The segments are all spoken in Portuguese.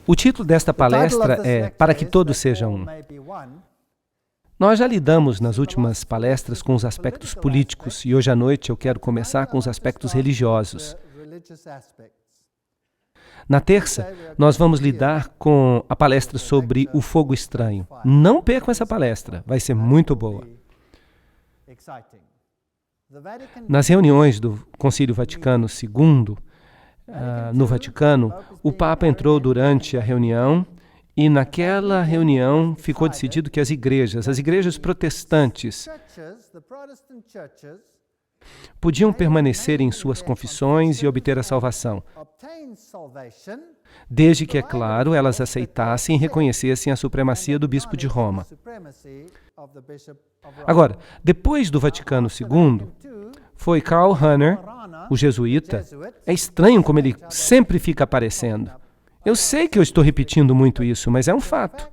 O título desta palestra é Para que Todos Sejam Um. Nós já lidamos nas últimas palestras com os aspectos políticos e hoje à noite eu quero começar com os aspectos religiosos. Na terça, nós vamos lidar com a palestra sobre o fogo estranho. Não percam essa palestra, vai ser muito boa. Nas reuniões do Concílio Vaticano II, no Vaticano, o Papa entrou durante a reunião e naquela reunião ficou decidido que as igrejas protestantes, podiam permanecer em suas confissões e obter a salvação, desde que, é claro, elas aceitassem e reconhecessem a supremacia do Bispo de Roma. Agora, depois do Vaticano II, foi Karl Rahner, o jesuíta. É estranho como ele sempre fica aparecendo. Eu sei que eu estou repetindo muito isso, mas é um fato.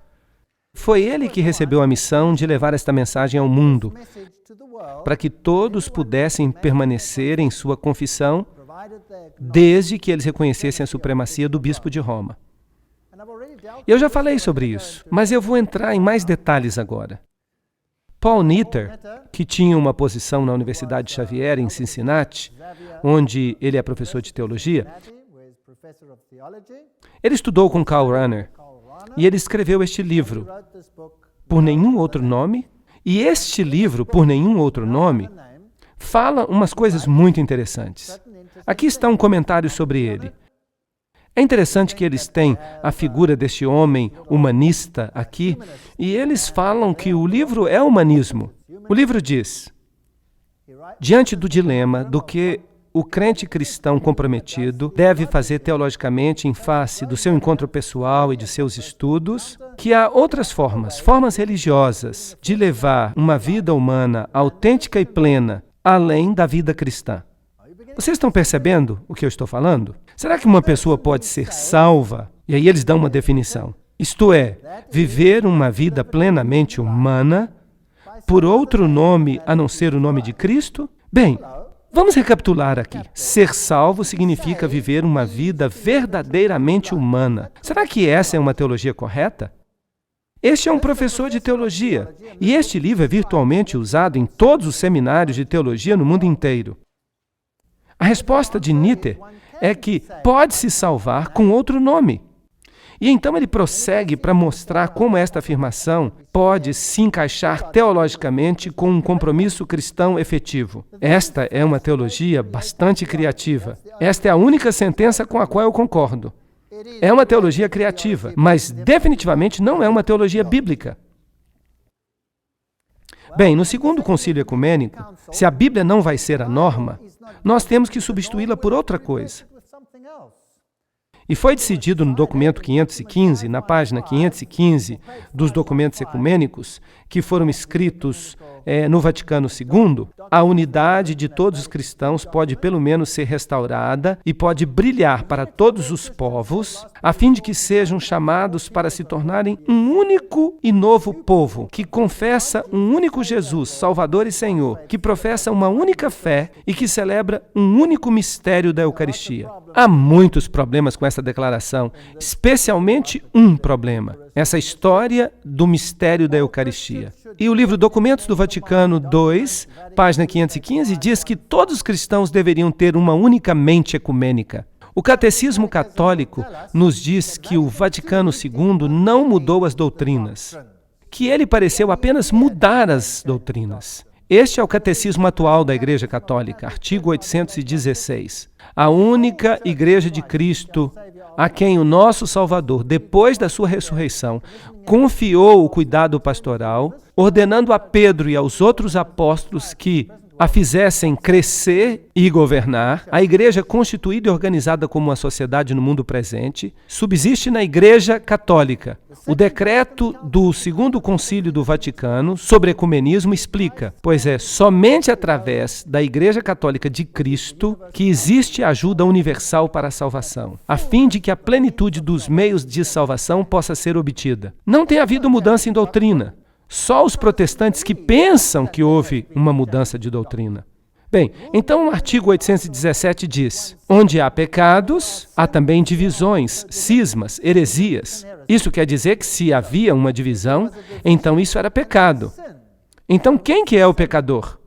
Foi ele que recebeu a missão de levar esta mensagem ao mundo, para que todos pudessem permanecer em sua confissão, desde que eles reconhecessem a supremacia do Bispo de Roma. Eu já falei sobre isso, mas eu vou entrar em mais detalhes agora. Paul Nitter, que tinha uma posição na Universidade Xavier, em Cincinnati, onde ele é professor de teologia, ele estudou com Karl Rahner e ele escreveu este livro, Por Nenhum Outro Nome, e este livro, Por Nenhum Outro Nome, fala umas coisas muito interessantes. Aqui está um comentário sobre ele. É interessante que eles têm a figura deste homem humanista aqui, e eles falam que o livro é humanismo. O livro diz, diante do dilema do que o crente cristão comprometido deve fazer teologicamente em face do seu encontro pessoal e de seus estudos, que há outras formas religiosas, de levar uma vida humana autêntica e plena, além da vida cristã. Vocês estão percebendo o que eu estou falando? Será que uma pessoa pode ser salva? E aí eles dão uma definição. Isto é, viver uma vida plenamente humana por outro nome a não ser o nome de Cristo? Bem, vamos recapitular aqui. Ser salvo significa viver uma vida verdadeiramente humana. Será que essa é uma teologia correta? Este é um professor de teologia, e este livro é virtualmente usado em todos os seminários de teologia no mundo inteiro. A resposta de Nitter é que pode-se salvar com outro nome. E então ele prossegue para mostrar como esta afirmação pode se encaixar teologicamente com um compromisso cristão efetivo. Esta é uma teologia bastante criativa. Esta é a única sentença com a qual eu concordo. É uma teologia criativa, mas definitivamente não é uma teologia bíblica. Bem, no segundo concílio ecumênico, se a Bíblia não vai ser a norma, nós temos que substituí-la por outra coisa. E foi decidido no documento 515, na página 515 dos documentos ecumênicos, que foram escritos no Vaticano II, a unidade de todos os cristãos pode pelo menos ser restaurada e pode brilhar para todos os povos, a fim de que sejam chamados para se tornarem um único e novo povo, que confessa um único Jesus, Salvador e Senhor, que professa uma única fé e que celebra um único mistério da Eucaristia. Há muitos problemas com essa declaração, especialmente um problema, essa história do mistério da Eucaristia. E o livro Documentos do Vaticano II, página 515, diz que todos os cristãos deveriam ter uma única mente ecumênica. O Catecismo Católico nos diz que o Vaticano II não mudou as doutrinas, que ele pareceu apenas mudar as doutrinas. Este é o Catecismo atual da Igreja Católica, artigo 816. A única Igreja de Cristo, a quem o nosso Salvador, depois da sua ressurreição, confiou o cuidado pastoral, ordenando a Pedro e aos outros apóstolos que a fizessem crescer e governar, a Igreja constituída e organizada como uma sociedade no mundo presente, subsiste na Igreja Católica. O decreto do Segundo Concílio do Vaticano sobre ecumenismo explica, pois é somente através da Igreja Católica de Cristo que existe ajuda universal para a salvação, a fim de que a plenitude dos meios de salvação possa ser obtida. Não tem havido mudança em doutrina. Só os protestantes que pensam que houve uma mudança de doutrina. Bem, então o artigo 817 diz: onde há pecados, há também divisões, cismas, heresias. Isso quer dizer que se havia uma divisão, então isso era pecado. Então quem que é o pecador?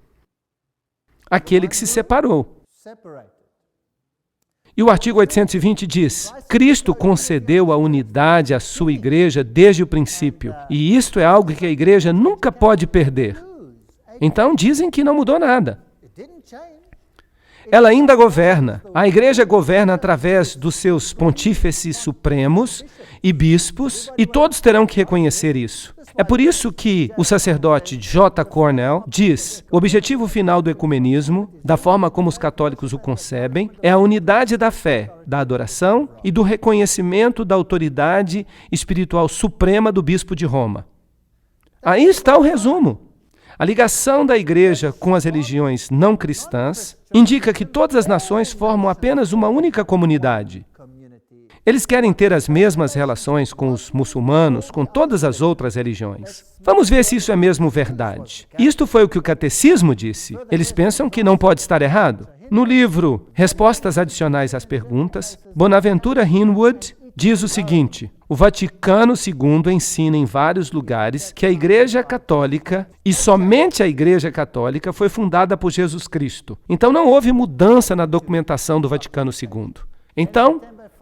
Aquele que se separou. E o artigo 820 diz: Cristo concedeu a unidade à sua igreja desde o princípio, e isto é algo que a igreja nunca pode perder. Então dizem que não mudou nada. Ela ainda governa. A igreja governa através dos seus pontífices supremos e bispos, e todos terão que reconhecer isso. É por isso que o sacerdote J. Cornell diz: o objetivo final do ecumenismo, da forma como os católicos o concebem, é a unidade da fé, da adoração e do reconhecimento da autoridade espiritual suprema do bispo de Roma. Aí está o resumo. A ligação da igreja com as religiões não cristãs indica que todas as nações formam apenas uma única comunidade. Eles querem ter as mesmas relações com os muçulmanos, com todas as outras religiões. Vamos ver se isso é mesmo verdade. Isto foi o que o catecismo disse. Eles pensam que não pode estar errado. No livro Respostas Adicionais às Perguntas, Bonaventura Hinwood diz o seguinte: o Vaticano II ensina em vários lugares que a Igreja Católica, e somente a Igreja Católica, foi fundada por Jesus Cristo. Então não houve mudança na documentação do Vaticano II. Então,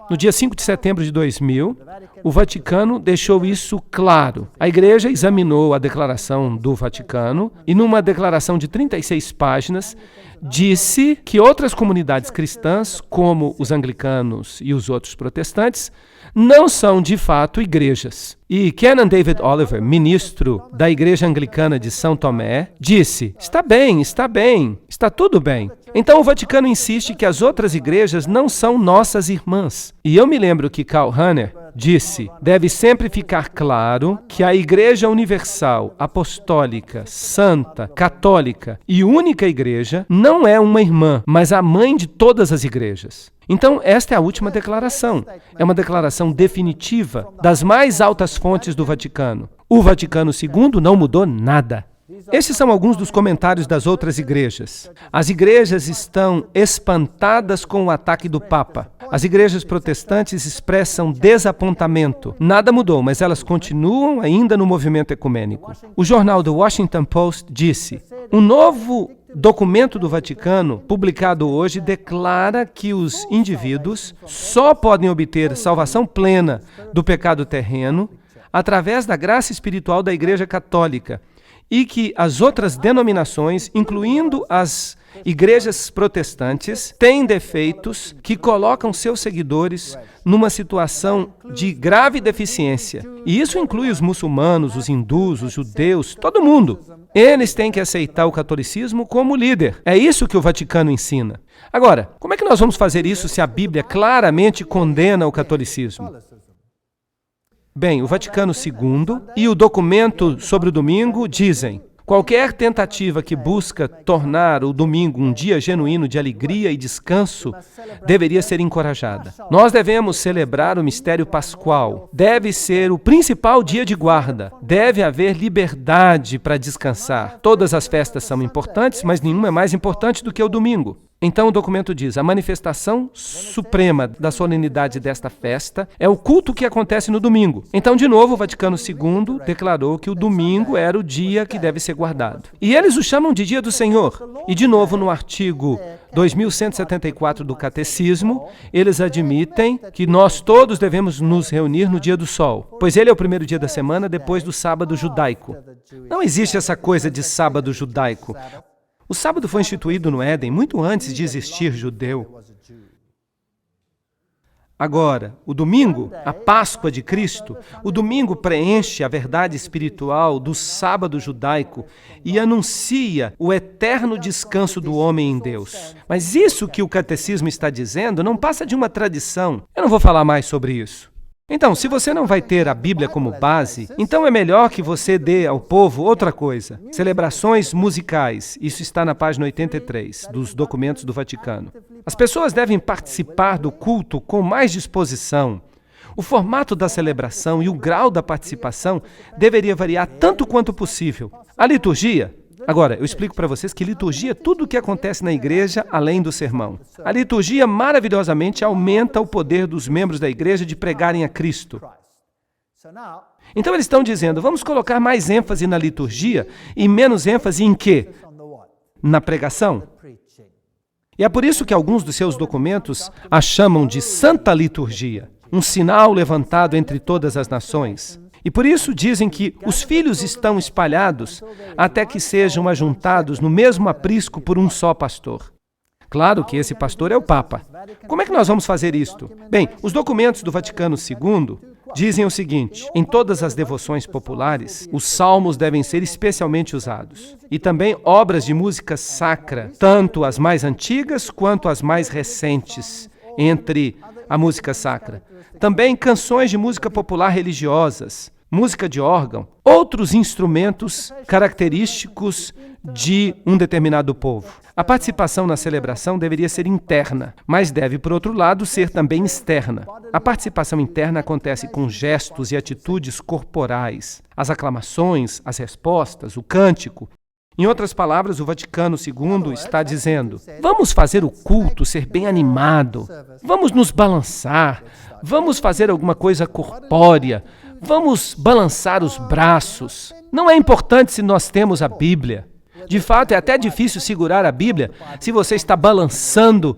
no dia 5 de setembro de 2000, o Vaticano deixou isso claro. A Igreja examinou a declaração do Vaticano e, numa declaração de 36 páginas, disse que outras comunidades cristãs, como os anglicanos e os outros protestantes, não são de fato igrejas. E Canon David Oliver, ministro da Igreja Anglicana de São Tomé, disse: está bem, está tudo bem. Então o Vaticano insiste que as outras igrejas não são nossas irmãs. E eu me lembro que Karl Rahner disse: deve sempre ficar claro que a Igreja Universal, Apostólica, Santa, Católica e única igreja não é uma irmã, mas a mãe de todas as igrejas. Então, esta é a última declaração. É uma declaração definitiva das mais altas fontes do Vaticano. O Vaticano II não mudou nada. Esses são alguns dos comentários das outras igrejas. As igrejas estão espantadas com o ataque do Papa. As igrejas protestantes expressam desapontamento. Nada mudou, mas elas continuam ainda no movimento ecumênico. O jornal The Washington Post disse: um novo documento do Vaticano, publicado hoje, declara que os indivíduos só podem obter salvação plena do pecado terreno através da graça espiritual da Igreja Católica e que as outras denominações, incluindo as igrejas protestantes, têm defeitos que colocam seus seguidores numa situação de grave deficiência. E isso inclui os muçulmanos, os hindus, os judeus, todo mundo. Eles têm que aceitar o catolicismo como líder. É isso que o Vaticano ensina. Agora, como é que nós vamos fazer isso se a Bíblia claramente condena o catolicismo? Bem, o Vaticano II e o documento sobre o domingo dizem: qualquer tentativa que busca tornar o domingo um dia genuíno de alegria e descanso deveria ser encorajada. Nós devemos celebrar o mistério pascual. Deve ser o principal dia de guarda. Deve haver liberdade para descansar. Todas as festas são importantes, mas nenhuma é mais importante do que o domingo. Então o documento diz: a manifestação suprema da solenidade desta festa é o culto que acontece no domingo. Então, de novo, o Vaticano II declarou que o domingo era o dia que deve ser guardado. E eles o chamam de Dia do Senhor. E, de novo, no artigo 2174 do Catecismo, eles admitem que nós todos devemos nos reunir no dia do sol, pois ele é o primeiro dia da semana depois do sábado judaico. Não existe essa coisa de sábado judaico. O sábado foi instituído no Éden muito antes de existir judeu. Agora, o domingo, a Páscoa de Cristo, o domingo preenche a verdade espiritual do sábado judaico e anuncia o eterno descanso do homem em Deus. Mas isso que o catecismo está dizendo não passa de uma tradição. Eu não vou falar mais sobre isso. Então, se você não vai ter a Bíblia como base, então é melhor que você dê ao povo outra coisa. Celebrações musicais. Isso está na página 83 dos documentos do Vaticano. As pessoas devem participar do culto com mais disposição. O formato da celebração e o grau da participação deveria variar tanto quanto possível. A liturgia Agora, eu explico para vocês que liturgia é tudo o que acontece na igreja além do sermão. A liturgia maravilhosamente aumenta o poder dos membros da igreja de pregarem a Cristo. Então eles estão dizendo, vamos colocar mais ênfase na liturgia e menos ênfase em quê? Na pregação. E é por isso que alguns dos seus documentos a chamam de Santa Liturgia, um sinal levantado entre todas as nações. E por isso dizem que os filhos estão espalhados até que sejam ajuntados no mesmo aprisco por um só pastor. Claro que esse pastor é o Papa. Como é que nós vamos fazer isto? Bem, os documentos do Vaticano II dizem o seguinte, em todas as devoções populares, os salmos devem ser especialmente usados. E também obras de música sacra, tanto as mais antigas quanto as mais recentes, entre a música sacra. Também canções de música popular religiosas, música de órgão, outros instrumentos característicos de um determinado povo. A participação na celebração deveria ser interna, mas deve, por outro lado, ser também externa. A participação interna acontece com gestos e atitudes corporais, as aclamações, as respostas, o cântico. Em outras palavras, o Vaticano II está dizendo, vamos fazer o culto ser bem animado, vamos nos balançar, vamos fazer alguma coisa corpórea, vamos balançar os braços. Não é importante se nós temos a Bíblia. De fato, é até difícil segurar a Bíblia se você está balançando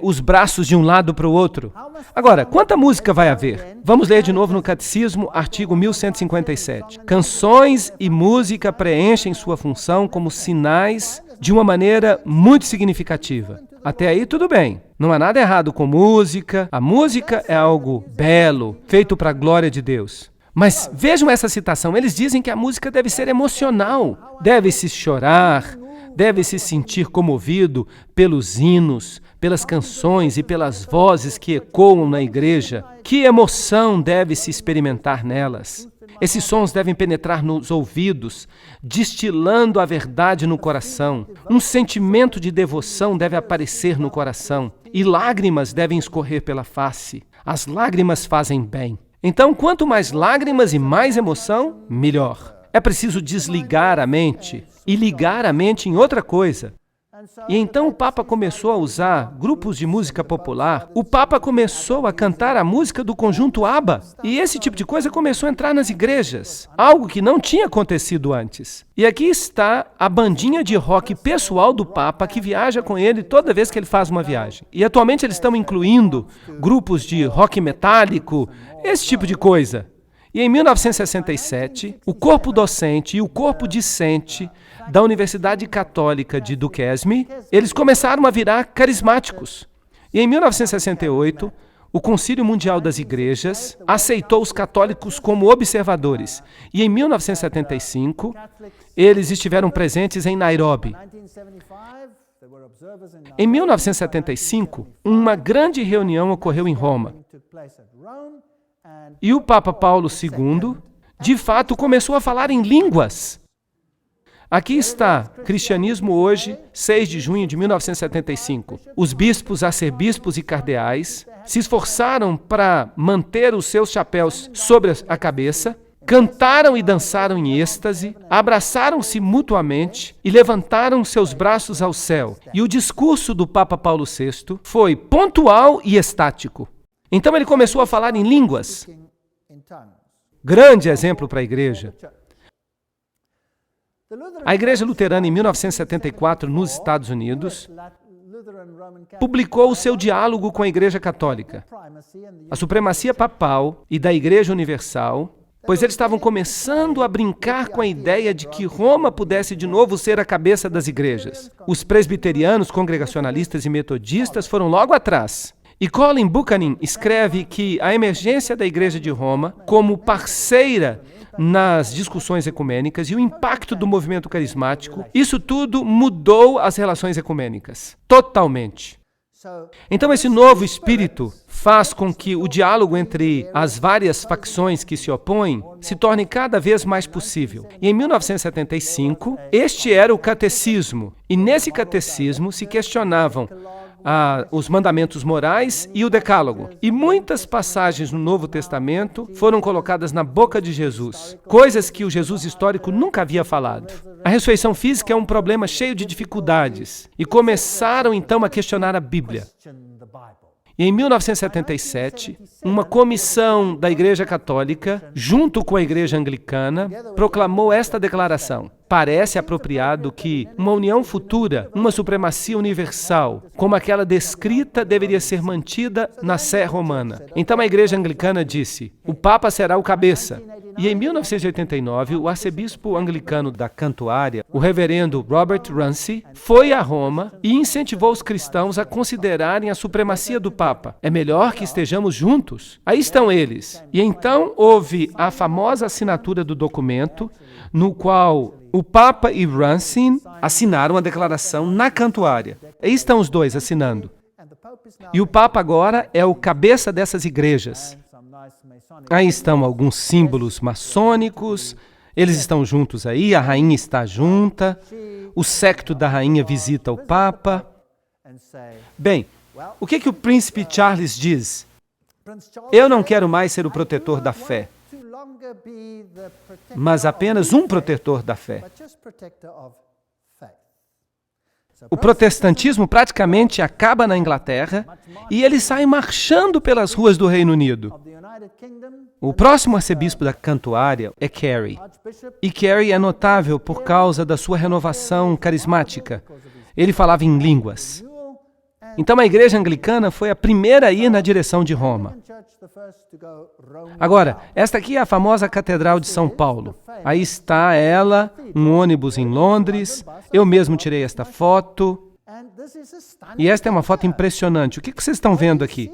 os braços de um lado para o outro. Agora, quanta música vai haver? Vamos ler de novo no Catecismo, artigo 1157. Canções e música preenchem sua função como sinais de uma maneira muito significativa. Até aí tudo bem. Não há nada errado com música. A música é algo belo, feito para a glória de Deus. Mas vejam essa citação, eles dizem que a música deve ser emocional, deve-se chorar, deve-se sentir comovido pelos hinos, pelas canções e pelas vozes que ecoam na igreja. Que emoção deve-se experimentar nelas? Esses sons devem penetrar nos ouvidos, destilando a verdade no coração. Um sentimento de devoção deve aparecer no coração e lágrimas devem escorrer pela face. As lágrimas fazem bem. Então, quanto mais lágrimas e mais emoção, melhor. É preciso desligar a mente e ligar a mente em outra coisa. E então o Papa começou a usar grupos de música popular. O Papa começou a cantar a música do conjunto ABBA. E esse tipo de coisa começou a entrar nas igrejas. Algo que não tinha acontecido antes. E aqui está a bandinha de rock pessoal do Papa que viaja com ele toda vez que ele faz uma viagem. E atualmente eles estão incluindo grupos de rock metálico, esse tipo de coisa. E em 1967, o corpo docente e o corpo discente da Universidade Católica de Duquesne, eles começaram a virar carismáticos. E em 1968, o Concílio Mundial das Igrejas aceitou os católicos como observadores. E em 1975, eles estiveram presentes em Nairobi. Em 1975, uma grande reunião ocorreu em Roma. E o Papa Paulo II, de fato, começou a falar em línguas. Aqui está, Cristianismo Hoje, 6 de junho de 1975. Os bispos, arcebispos e cardeais se esforçaram para manter os seus chapéus sobre a cabeça, cantaram e dançaram em êxtase, abraçaram-se mutuamente e levantaram seus braços ao céu. E o discurso do Papa Paulo VI foi pontual e estático. Então ele começou a falar em línguas. Grande exemplo para a igreja. A Igreja Luterana, em 1974, nos Estados Unidos, publicou o seu diálogo com a Igreja Católica, a supremacia papal e da Igreja Universal, pois eles estavam começando a brincar com a ideia de que Roma pudesse de novo ser a cabeça das igrejas. Os presbiterianos, congregacionalistas e metodistas foram logo atrás. E Colin Buchanan escreve que a emergência da Igreja de Roma, como parceira nas discussões ecumênicas e o impacto do movimento carismático, isso tudo mudou as relações ecumênicas, totalmente. Então esse novo espírito faz com que o diálogo entre as várias facções que se opõem se torne cada vez mais possível. E em 1975, este era o catecismo. E nesse catecismo se questionavam os mandamentos morais e o decálogo. E muitas passagens no Novo Testamento foram colocadas na boca de Jesus, coisas que o Jesus histórico nunca havia falado. A ressurreição física é um problema cheio de dificuldades, e começaram então a questionar a Bíblia. E em 1977, uma comissão da Igreja Católica, junto com a Igreja Anglicana, proclamou esta declaração: parece apropriado que uma união futura, uma supremacia universal, como aquela descrita, deveria ser mantida na Sé romana. Então a Igreja Anglicana disse: o Papa será o cabeça. E em 1989, o arcebispo anglicano da Cantuária, o reverendo Robert Runcie, foi a Roma e incentivou os cristãos a considerarem a supremacia do Papa. É melhor que estejamos juntos. Aí estão eles. E então houve a famosa assinatura do documento, no qual o Papa e Runcie assinaram a declaração na Cantuária. Aí estão os dois assinando. E o Papa agora é o cabeça dessas igrejas. Aí estão alguns símbolos maçônicos, eles estão juntos aí, a rainha está junta, o séquito da rainha visita o Papa. Bem, o que o príncipe Charles diz? Eu não quero mais ser o protetor da fé, mas apenas um protetor da fé. O protestantismo praticamente acaba na Inglaterra e eles saem marchando pelas ruas do Reino Unido. O próximo arcebispo da Cantuária é Carey. E Carey é notável por causa da sua renovação carismática. Ele falava em línguas. Então a Igreja Anglicana foi a primeira a ir na direção de Roma. Agora, esta aqui é a famosa Catedral de São Paulo. Aí está ela, um ônibus em Londres. Eu mesmo tirei esta foto. E esta é uma foto impressionante. O que vocês estão vendo aqui?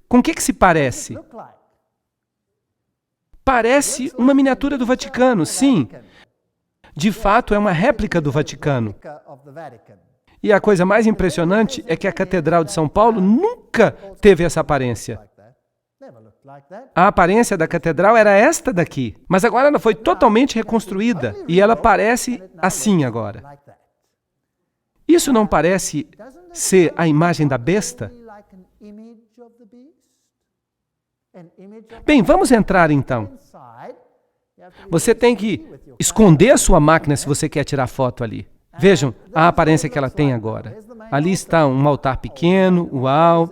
Com o que se parece? Parece uma miniatura do Vaticano, sim. De fato, é uma réplica do Vaticano. E a coisa mais impressionante é que a Catedral de São Paulo nunca teve essa aparência. A aparência da catedral era esta daqui, mas agora ela foi totalmente reconstruída e ela parece assim agora. Isso não parece ser a imagem da besta? Bem, vamos entrar então. Você tem que esconder a sua máquina se você quer tirar foto ali. Vejam a aparência que ela tem agora. Ali está um altar pequeno, uau.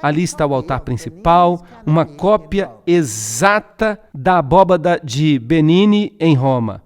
Ali está o altar principal, uma cópia exata da abóbada de Benini em Roma.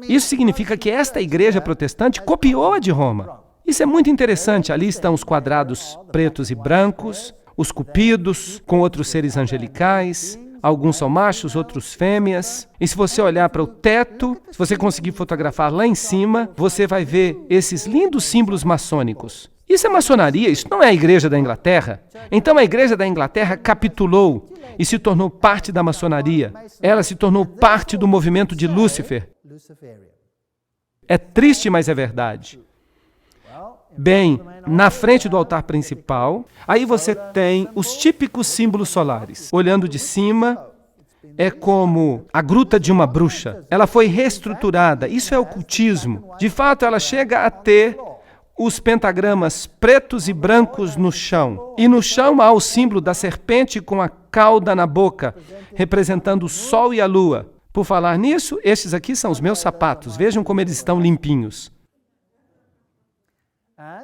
Isso significa que esta igreja protestante copiou a de Roma. Isso é muito interessante. Ali estão os quadrados pretos e brancos, os cupidos com outros seres angelicais. Alguns são machos, outros fêmeas. E se você olhar para o teto, se você conseguir fotografar lá em cima, você vai ver esses lindos símbolos maçônicos. Isso é maçonaria, isso não é a Igreja da Inglaterra. Então a Igreja da Inglaterra capitulou e se tornou parte da maçonaria. Ela se tornou parte do movimento de Lúcifer. É triste, mas é verdade. Bem, na frente do altar principal, aí você tem os típicos símbolos solares. Olhando de cima, é como a gruta de uma bruxa. Ela foi reestruturada, isso é ocultismo. De fato, ela chega a ter os pentagramas pretos e brancos no chão. E no chão há o símbolo da serpente com a cauda na boca, representando o sol e a lua. Por falar nisso, estes aqui são os meus sapatos. Vejam como eles estão limpinhos.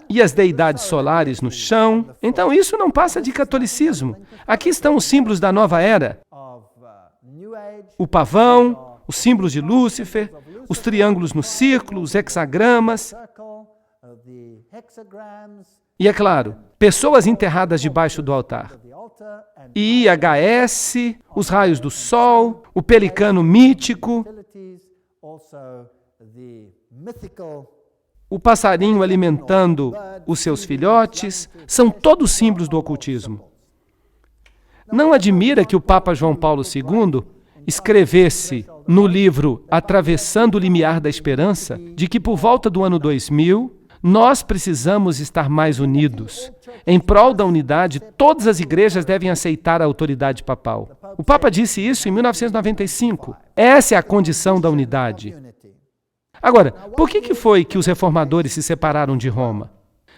E as deidades solares no chão. Então isso não passa de catolicismo. Aqui estão os símbolos da nova era. O pavão, os símbolos de Lúcifer, os triângulos no círculo, os hexagramas. E é claro, pessoas enterradas debaixo do altar. IHS, os raios do sol, o pelicano mítico, o passarinho alimentando os seus filhotes, são todos símbolos do ocultismo. Não admira que o Papa João Paulo II escrevesse no livro Atravessando o Limiar da Esperança, de que por volta do ano 2000, nós precisamos estar mais unidos. Em prol da unidade, todas as igrejas devem aceitar a autoridade papal. O Papa disse isso em 1995. Essa é a condição da unidade. Agora, por que foi que os reformadores se separaram de Roma?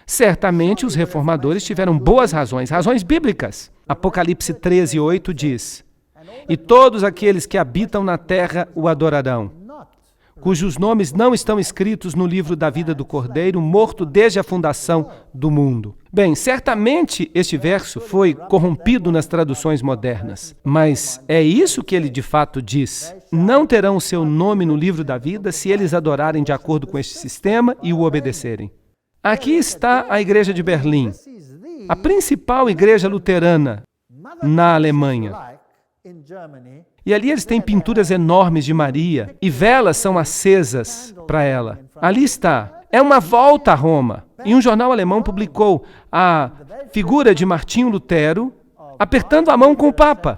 Certamente os reformadores tiveram boas razões, razões bíblicas. Apocalipse 13:8 diz: "E todos aqueles que habitam na terra o adorarão, cujos nomes não estão escritos no livro da vida do Cordeiro, morto desde a fundação do mundo." Bem, certamente este verso foi corrompido nas traduções modernas, mas é isso que ele de fato diz. Não terão o seu nome no livro da vida se eles adorarem de acordo com este sistema e o obedecerem. Aqui está a Igreja de Berlim, a principal igreja luterana na Alemanha. E ali eles têm pinturas enormes de Maria e velas são acesas para ela. Ali está. É uma volta a Roma. E um jornal alemão publicou a figura de Martinho Lutero apertando a mão com o Papa.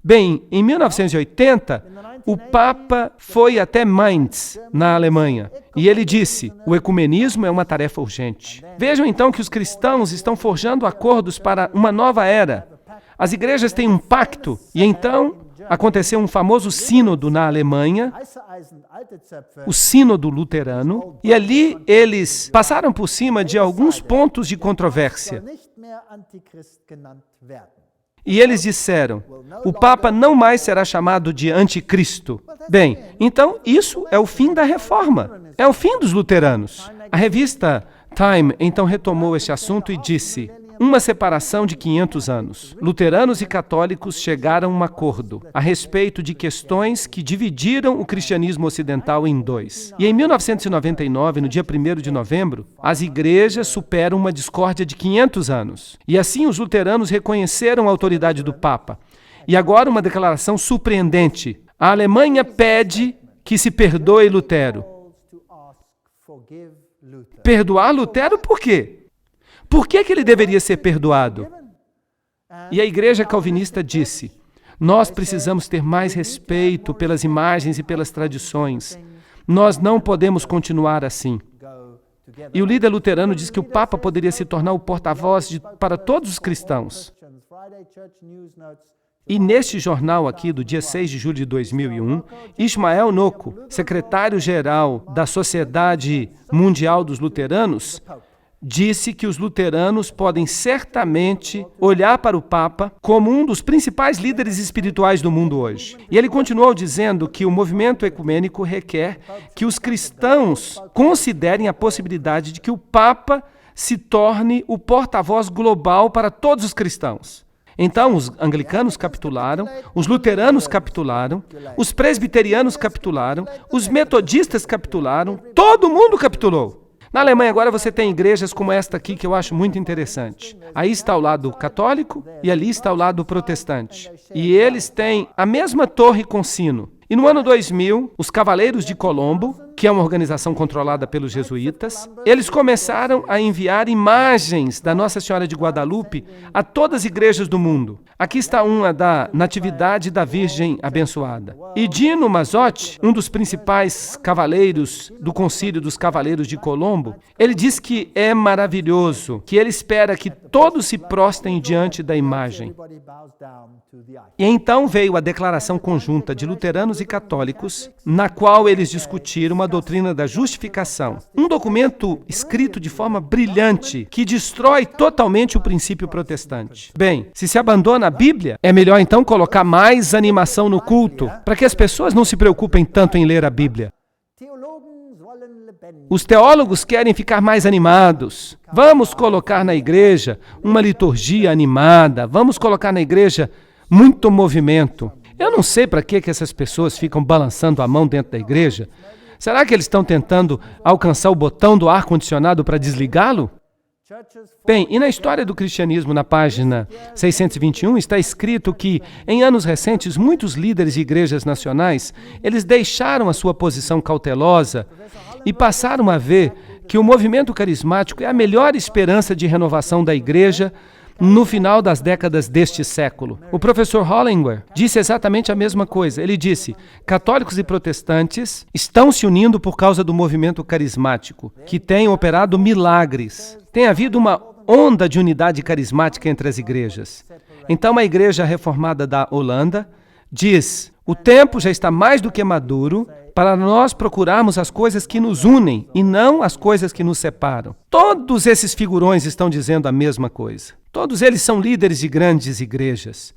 Bem, em 1980, o Papa foi até Mainz, na Alemanha, e ele disse: "O ecumenismo é uma tarefa urgente." Vejam então que os cristãos estão forjando acordos para uma nova era. As igrejas têm um pacto, e então aconteceu um famoso sínodo na Alemanha, o sínodo luterano, e ali eles passaram por cima de alguns pontos de controvérsia. E eles disseram: o Papa não mais será chamado de anticristo. Bem, então isso é o fim da reforma, é o fim dos luteranos. A revista Time então retomou este assunto e disse: uma separação de 500 anos. Luteranos e católicos chegaram a um acordo a respeito de questões que dividiram o cristianismo ocidental em dois. E em 1999, no dia 1º de novembro, as igrejas superam uma discórdia de 500 anos. E assim os luteranos reconheceram a autoridade do Papa. E agora uma declaração surpreendente. A Alemanha pede que se perdoe Lutero. Perdoar Lutero por quê? Por que ele deveria ser perdoado? E a igreja calvinista disse: nós precisamos ter mais respeito pelas imagens e pelas tradições. Nós não podemos continuar assim. E o líder luterano diz que o Papa poderia se tornar o porta-voz para todos os cristãos. E neste jornal aqui, do dia 6 de julho de 2001, Ismael Nocco, secretário-geral da Sociedade Mundial dos Luteranos, disse que os luteranos podem certamente olhar para o Papa como um dos principais líderes espirituais do mundo hoje. E ele continuou dizendo que o movimento ecumênico requer que os cristãos considerem a possibilidade de que o Papa se torne o porta-voz global para todos os cristãos. Então, os anglicanos capitularam, os luteranos capitularam, os presbiterianos capitularam, os metodistas capitularam, todo mundo capitulou. Na Alemanha agora você tem igrejas como esta aqui, que eu acho muito interessante. Aí está o lado católico e ali está o lado protestante. E eles têm a mesma torre com sino. E no ano 2000, os Cavaleiros de Colombo, que é uma organização controlada pelos jesuítas, eles começaram a enviar imagens da Nossa Senhora de Guadalupe a todas as igrejas do mundo. Aqui está uma da Natividade da Virgem Abençoada. E Dino Mazzotti, um dos principais cavaleiros do Concílio dos Cavaleiros de Colombo, ele diz que é maravilhoso, que ele espera que todos se prostrem diante da imagem. E então veio a declaração conjunta de luteranos e católicos, na qual eles discutiram a doutrina da justificação. Um documento escrito de forma brilhante, que destrói totalmente o princípio protestante. Bem, se abandona a Bíblia, é melhor então colocar mais animação no culto, para que as pessoas não se preocupem tanto em ler a Bíblia. Os teólogos querem ficar mais animados. Vamos colocar na igreja uma liturgia animada, vamos colocar na igreja muito movimento. Eu não sei para que essas pessoas ficam balançando a mão dentro da igreja. Será que eles estão tentando alcançar o botão do ar-condicionado para desligá-lo? Bem, e na história do cristianismo, na página 621, está escrito que, em anos recentes, muitos líderes de igrejas nacionais, eles deixaram a sua posição cautelosa e passaram a ver que o movimento carismático é a melhor esperança de renovação da igreja no final das décadas deste século. O professor Hollingworth disse exatamente a mesma coisa. Ele disse: católicos e protestantes estão se unindo por causa do movimento carismático, que tem operado milagres. Tem havido uma onda de unidade carismática entre as igrejas. Então, a Igreja Reformada da Holanda diz: o tempo já está mais do que maduro para nós procurarmos as coisas que nos unem e não as coisas que nos separam. Todos esses figurões estão dizendo a mesma coisa. Todos eles são líderes de grandes igrejas.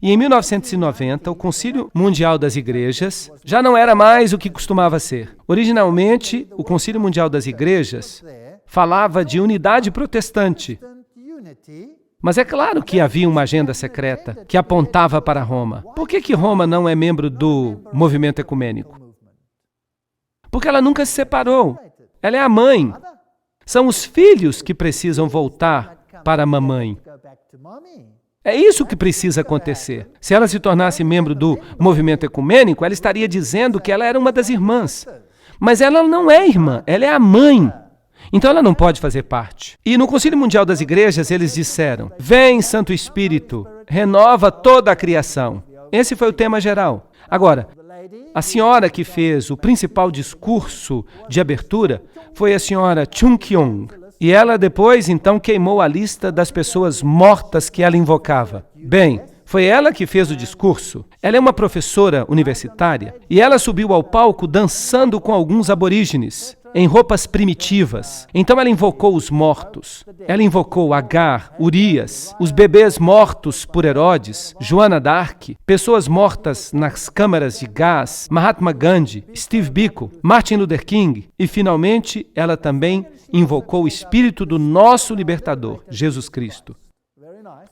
E em 1990, o Concílio Mundial das Igrejas já não era mais o que costumava ser. Originalmente, o Concílio Mundial das Igrejas falava de unidade protestante. Mas é claro que havia uma agenda secreta que apontava para Roma. Por que Roma não é membro do movimento ecumênico? Porque ela nunca se separou. Ela é a mãe. São os filhos que precisam voltar para a mamãe. É isso que precisa acontecer. Se ela se tornasse membro do movimento ecumênico, ela estaria dizendo que ela era uma das irmãs. Mas ela não é irmã, ela é a mãe. Então ela não pode fazer parte. E no Concílio Mundial das Igrejas eles disseram: vem, Santo Espírito, renova toda a criação. Esse foi o tema geral. Agora, a senhora que fez o principal discurso de abertura foi a senhora Chung Kyung. E ela depois, então, queimou a lista das pessoas mortas que ela invocava. Bem, foi ela que fez o discurso. Ela é uma professora universitária e ela subiu ao palco dançando com alguns aborígenes, em roupas primitivas. Então ela invocou os mortos. Ela invocou Agar, Urias, os bebês mortos por Herodes, Joana d'Arc, pessoas mortas nas câmaras de gás, Mahatma Gandhi, Steve Biko, Martin Luther King e, finalmente, ela também invocou o espírito do nosso libertador, Jesus Cristo.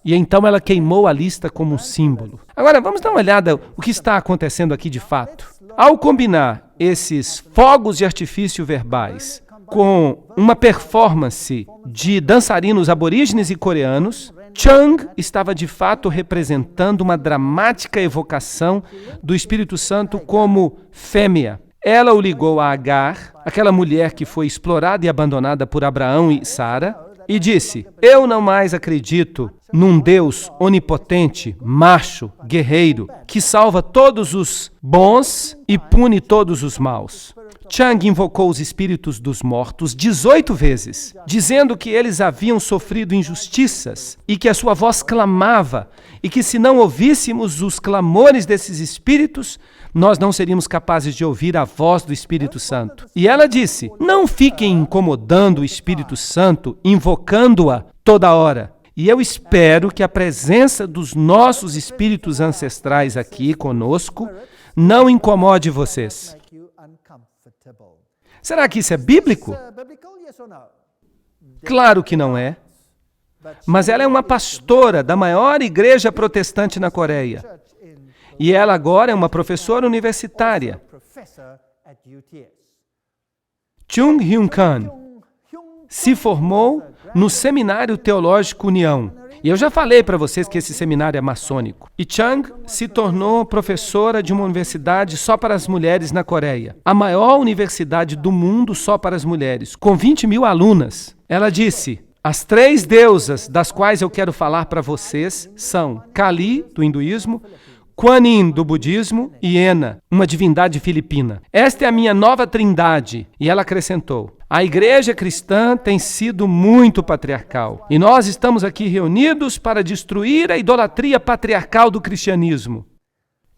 E então ela queimou a lista como um símbolo. Agora, vamos dar uma olhada o que está acontecendo aqui de fato. Ao combinar esses fogos de artifício verbais com uma performance de dançarinos aborígenes e coreanos, Chung estava de fato representando uma dramática evocação do Espírito Santo como fêmea. Ela o ligou a Agar, aquela mulher que foi explorada e abandonada por Abraão e Sara, e disse: eu não mais acredito num Deus onipotente, macho, guerreiro, que salva todos os bons e pune todos os maus. Chung invocou os espíritos dos mortos 18 vezes, dizendo que eles haviam sofrido injustiças e que a sua voz clamava e que se não ouvíssemos os clamores desses espíritos, nós não seríamos capazes de ouvir a voz do Espírito Santo. E ela disse: não fiquem incomodando o Espírito Santo, invocando-a toda hora. E eu espero que a presença dos nossos espíritos ancestrais aqui conosco não incomode vocês. Será que isso é bíblico? Claro que não é. Mas ela é uma pastora da maior igreja protestante na Coreia. E ela agora é uma professora universitária. Chung Hyun-kan se formou no Seminário Teológico União. E eu já falei para vocês que esse seminário é maçônico. E Chung se tornou professora de uma universidade só para as mulheres na Coreia. A maior universidade do mundo só para as mulheres, com 20 mil alunas. Ela disse: as 3 deusas das quais eu quero falar para vocês são Kali, do hinduísmo, Kuan Yin, do budismo, e Ena, uma divindade filipina. Esta é a minha nova trindade. E ela acrescentou: a igreja cristã tem sido muito patriarcal. E nós estamos aqui reunidos para destruir a idolatria patriarcal do cristianismo.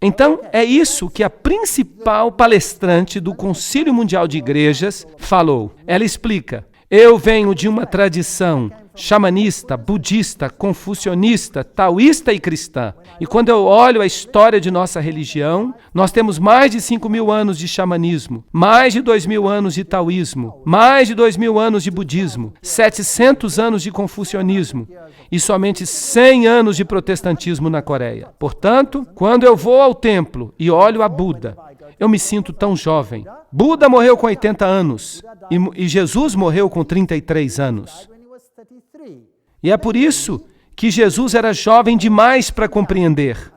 Então, é isso que a principal palestrante do Concílio Mundial de Igrejas falou. Ela explica: eu venho de uma tradição xamanista, budista, confucionista, taoísta e cristã. E quando eu olho a história de nossa religião, nós temos mais de 5.000 anos de xamanismo, mais de 2.000 anos de taoísmo, mais de 2.000 anos de budismo, 700 anos de confucionismo e somente 100 anos de protestantismo na Coreia. Portanto, quando eu vou ao templo e olho a Buda, eu me sinto tão jovem. Buda morreu com 80 anos e Jesus morreu com 33 anos. E é por isso que Jesus era jovem demais para compreender.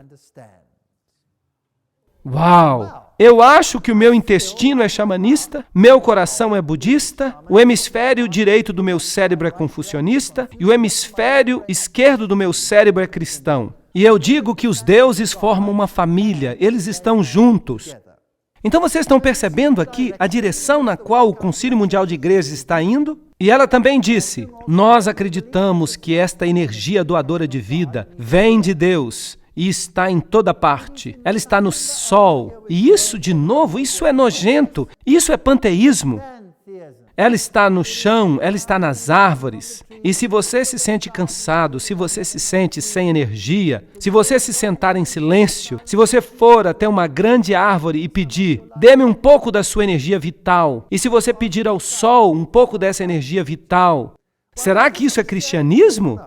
Uau! Eu acho que o meu intestino é xamanista, meu coração é budista, o hemisfério direito do meu cérebro é confucionista e o hemisfério esquerdo do meu cérebro é cristão. E eu digo que os deuses formam uma família, eles estão juntos. Então vocês estão percebendo aqui a direção na qual o Concílio Mundial de Igrejas está indo? E ela também disse: nós acreditamos que esta energia doadora de vida vem de Deus e está em toda parte. Ela está no sol. E isso, de novo, isso é nojento. Isso é panteísmo. Ela está no chão, ela está nas árvores. E se você se sente cansado, se você se sente sem energia, se você se sentar em silêncio, se você for até uma grande árvore e pedir, dê-me um pouco da sua energia vital, e se você pedir ao sol um pouco dessa energia vital, será que isso é cristianismo?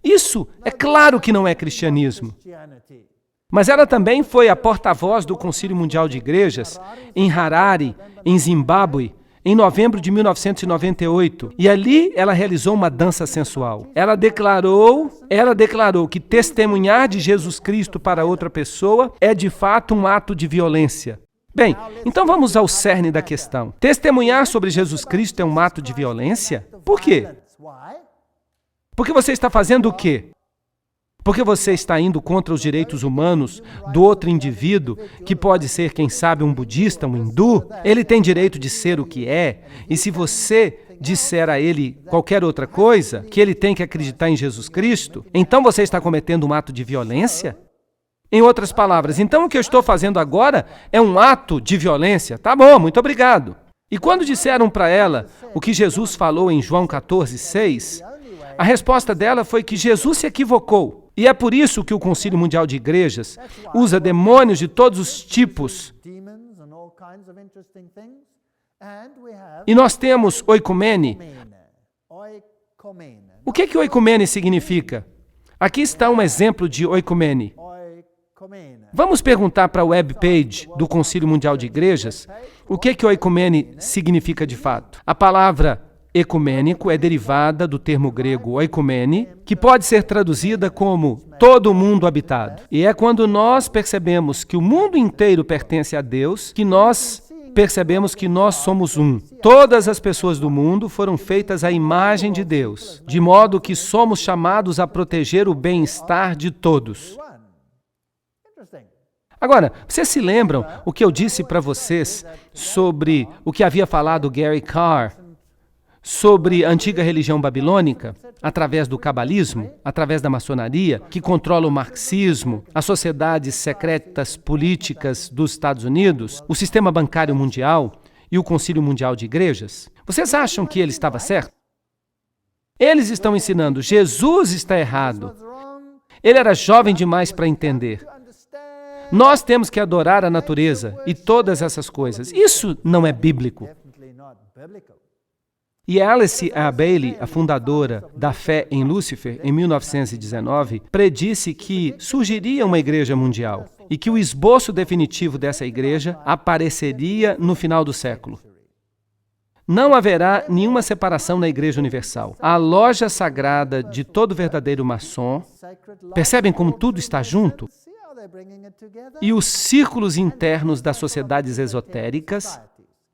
Isso é claro que não é cristianismo. Mas ela também foi a porta-voz do Concílio Mundial de Igrejas em Harare, em Zimbábue, em novembro de 1998, e ali ela realizou uma dança sensual. Ela declarou que testemunhar de Jesus Cristo para outra pessoa é de fato um ato de violência. Bem, então vamos ao cerne da questão. Testemunhar sobre Jesus Cristo é um ato de violência? Por quê? Porque você está fazendo o quê? Porque você está indo contra os direitos humanos do outro indivíduo, que pode ser, quem sabe, um budista, um hindu. Ele tem direito de ser o que é, e se você disser a ele qualquer outra coisa, que ele tem que acreditar em Jesus Cristo, então você está cometendo um ato de violência? Em outras palavras, então o que eu estou fazendo agora é um ato de violência? Tá bom, muito obrigado. E quando disseram para ela o que Jesus falou em João 14:6, a resposta dela foi que Jesus se equivocou. E é por isso que o Concílio Mundial de Igrejas usa demônios de todos os tipos. E nós temos oikumene. O que oikumene significa? Aqui está um exemplo de oikumene. Vamos perguntar para a webpage do Concílio Mundial de Igrejas o que oikumene significa de fato. A palavra ecumênico é derivada do termo grego oikumene, que pode ser traduzida como todo mundo habitado. E é quando nós percebemos que o mundo inteiro pertence a Deus, que nós percebemos que nós somos um. Todas as pessoas do mundo foram feitas à imagem de Deus, de modo que somos chamados a proteger o bem-estar de todos. Agora, vocês se lembram o que eu disse para vocês sobre o que havia falado Gary Carr sobre a antiga religião babilônica, através do cabalismo, através da maçonaria, que controla o marxismo, as sociedades secretas políticas dos Estados Unidos, o sistema bancário mundial e o Concílio Mundial de Igrejas? Vocês acham que ele estava certo? Eles estão ensinando, Jesus está errado. Ele era jovem demais para entender. Nós temos que adorar a natureza e todas essas coisas. Isso não é bíblico. E Alice A. Bailey, a fundadora da fé em Lúcifer, em 1919, predisse que surgiria uma igreja mundial e que o esboço definitivo dessa igreja apareceria no final do século. Não haverá nenhuma separação na Igreja Universal. A loja sagrada de todo verdadeiro maçom, percebem como tudo está junto? E os círculos internos das sociedades esotéricas.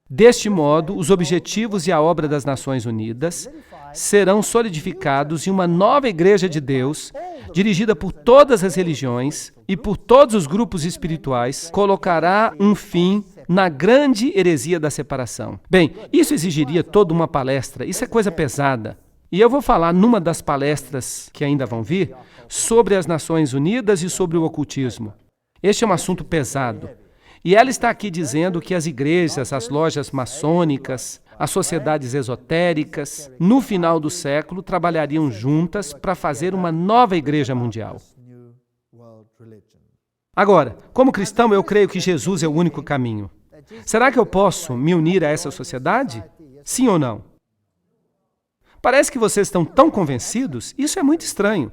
Deste modo, os objetivos e a obra das Nações Unidas serão solidificados em uma nova Igreja de Deus, dirigida por todas as religiões e por todos os grupos espirituais, colocará um fim na grande heresia da separação. Bem, isso exigiria toda uma palestra, isso é coisa pesada. E eu vou falar numa das palestras que ainda vão vir sobre as Nações Unidas e sobre o ocultismo. Este é um assunto pesado. E ela está aqui dizendo que as igrejas, as lojas maçônicas, as sociedades esotéricas, no final do século, trabalhariam juntas para fazer uma nova igreja mundial. Agora, como cristão, eu creio que Jesus é o único caminho. Será que eu posso me unir a essa sociedade? Sim ou não? Parece que vocês estão tão convencidos. Isso é muito estranho.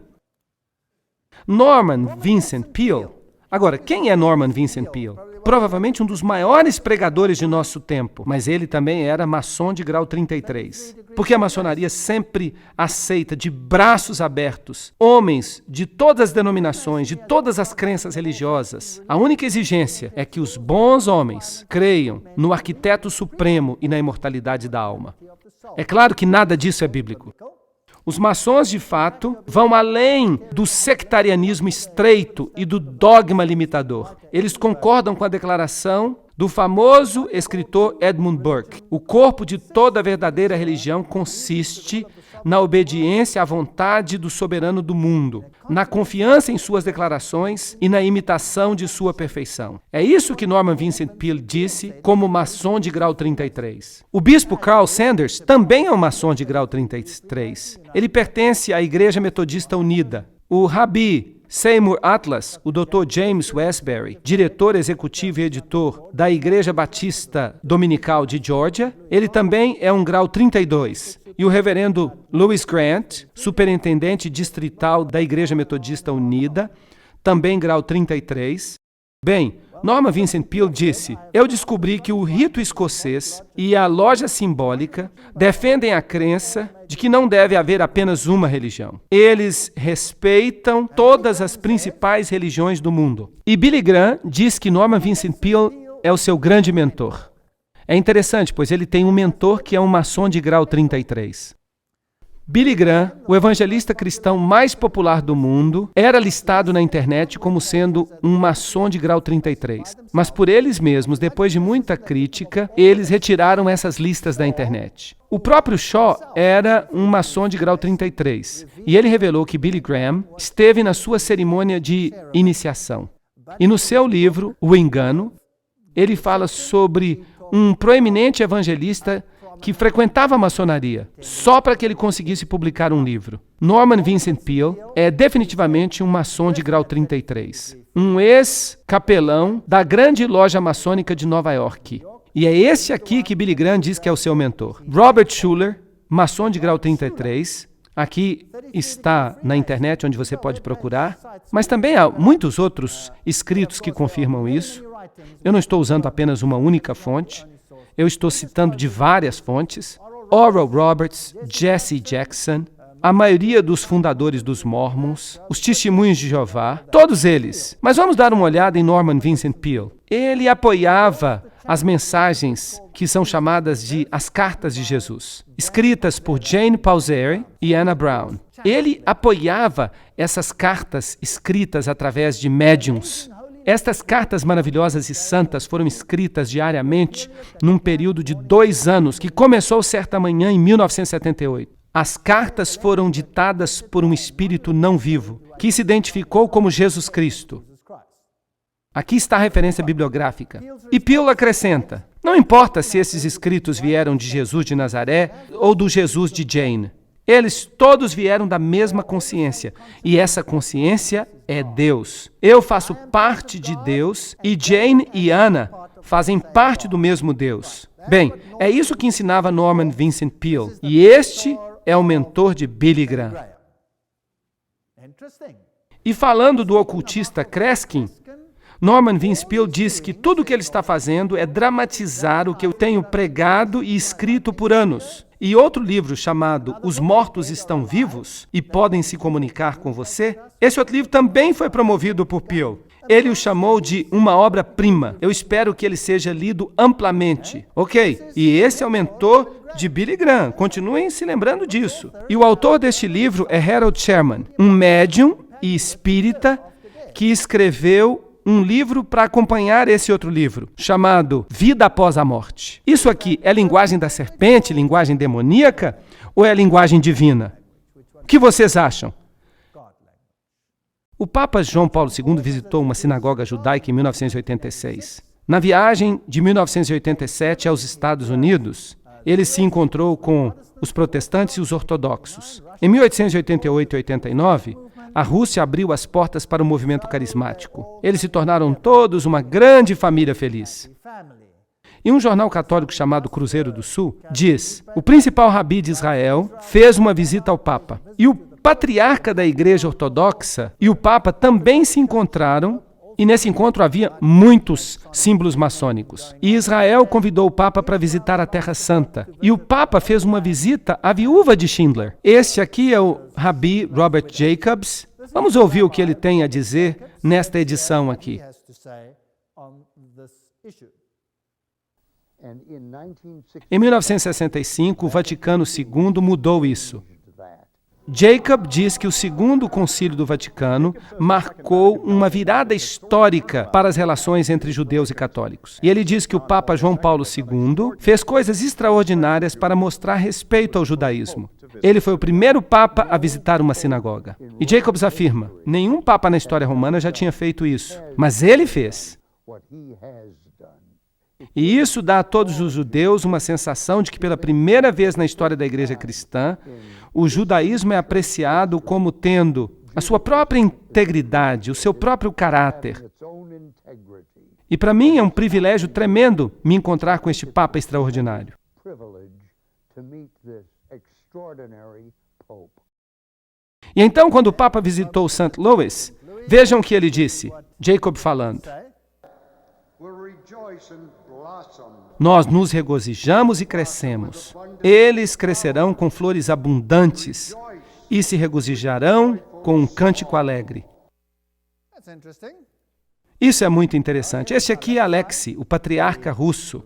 Norman Vincent Peale. Agora, quem é Norman Vincent Peale? Provavelmente um dos maiores pregadores de nosso tempo, mas ele também era maçom de grau 33. Porque a maçonaria sempre aceita de braços abertos homens de todas as denominações, de todas as crenças religiosas. A única exigência é que os bons homens creiam no arquiteto supremo e na imortalidade da alma. É claro que nada disso é bíblico. Os maçons, de fato, vão além do sectarianismo estreito e do dogma limitador. Eles concordam com a declaração do famoso escritor Edmund Burke. O corpo de toda verdadeira religião consiste na obediência à vontade do soberano do mundo, na confiança em suas declarações e na imitação de sua perfeição. É isso que Norman Vincent Peale disse como maçom de grau 33. O bispo Carl Sanders também é um maçom de grau 33. Ele pertence à Igreja Metodista Unida. O Rabi Seymour Atlas, o Dr. James Westbury, diretor executivo e editor da Igreja Batista Dominical de Georgia, ele também é um grau 32. E o reverendo Louis Grant, superintendente distrital da Igreja Metodista Unida, também grau 33. Bem, Norman Vincent Peale disse: eu descobri que o rito escocês e a loja simbólica defendem a crença de que não deve haver apenas uma religião. Eles respeitam todas as principais religiões do mundo. E Billy Graham diz que Norman Vincent Peale é o seu grande mentor. É interessante, pois ele tem um mentor que é um maçom de grau 33. Billy Graham, o evangelista cristão mais popular do mundo, era listado na internet como sendo um maçom de grau 33. Mas por eles mesmos, depois de muita crítica, eles retiraram essas listas da internet. O próprio Shaw era um maçom de grau 33, e ele revelou que Billy Graham esteve na sua cerimônia de iniciação. E no seu livro, O Engano, ele fala sobre um proeminente evangelista que frequentava a maçonaria, só para que ele conseguisse publicar um livro. Norman Vincent Peale é definitivamente um maçom de grau 33, um ex-capelão da grande loja maçônica de Nova York. E é esse aqui que Billy Graham diz que é o seu mentor. Robert Schuller, maçom de grau 33, aqui está na internet onde você pode procurar, mas também há muitos outros escritos que confirmam isso. Eu não estou usando apenas uma única fonte. Eu estou citando de várias fontes: Oral Roberts, Jesse Jackson, a maioria dos fundadores dos Mormons, os Testemunhos de Jeová, todos eles. Mas vamos dar uma olhada em Norman Vincent Peale. Ele apoiava as mensagens que são chamadas de as Cartas de Jesus, escritas por Jane Pauseri e Anna Brown. Ele apoiava essas cartas escritas através de médiums. Estas cartas maravilhosas e santas foram escritas diariamente num período de 2 anos, que começou certa manhã em 1978. As cartas foram ditadas por um espírito não vivo, que se identificou como Jesus Cristo. Aqui está a referência bibliográfica. E Peale acrescenta: não importa se esses escritos vieram de Jesus de Nazaré ou do Jesus de Jane. Eles todos vieram da mesma consciência, e essa consciência é Deus. Eu faço parte de Deus, e Jane e Anna fazem parte do mesmo Deus. Bem, é isso que ensinava Norman Vincent Peale, e este é o mentor de Billy Graham. E falando do ocultista Kreskin, Norman Vincent Peale diz que tudo o que ele está fazendo é dramatizar o que eu tenho pregado e escrito por anos. E outro livro chamado Os Mortos Estão Vivos e Podem Se Comunicar com Você, esse outro livro também foi promovido por Peale. Ele o chamou de uma obra-prima. Eu espero que ele seja lido amplamente. Ok, e esse é o mentor de Billy Graham. Continuem se lembrando disso. E o autor deste livro é Harold Sherman, um médium e espírita que escreveu um livro para acompanhar esse outro livro, chamado Vida Após a Morte. Isso aqui é linguagem da serpente, linguagem demoníaca, ou é linguagem divina? O que vocês acham? O Papa João Paulo II visitou uma sinagoga judaica em 1986. Na viagem de 1987 aos Estados Unidos, ele se encontrou com os protestantes e os ortodoxos. Em 1888 e 89, a Rússia abriu as portas para o movimento carismático. Eles se tornaram todos uma grande família feliz. E um jornal católico chamado Cruzeiro do Sul diz: o principal rabi de Israel fez uma visita ao Papa. E o patriarca da Igreja Ortodoxa e o Papa também se encontraram. E nesse encontro havia muitos símbolos maçônicos. E Israel convidou o Papa para visitar a Terra Santa. E o Papa fez uma visita à viúva de Schindler. Este aqui é o Rabi Robert Jacobs. Vamos ouvir o que ele tem a dizer nesta edição aqui. Em 1965, o Vaticano II mudou isso. Jacob diz que o Segundo Concílio do Vaticano marcou uma virada histórica para as relações entre judeus e católicos. E ele diz que o Papa João Paulo II fez coisas extraordinárias para mostrar respeito ao judaísmo. Ele foi o primeiro Papa a visitar uma sinagoga. E Jacobs afirma, nenhum Papa na história romana já tinha feito isso, mas ele fez. E isso dá a todos os judeus uma sensação de que pela primeira vez na história da igreja cristã, o judaísmo é apreciado como tendo a sua própria integridade, o seu próprio caráter. E para mim é um privilégio tremendo me encontrar com este Papa extraordinário. E então, quando o Papa visitou St. Louis, vejam o que ele disse, Jacob falando. Nós nos regozijamos e crescemos. Eles crescerão com flores abundantes e se regozijarão com um cântico alegre. Isso é muito interessante. Este aqui é Alexei, o patriarca russo.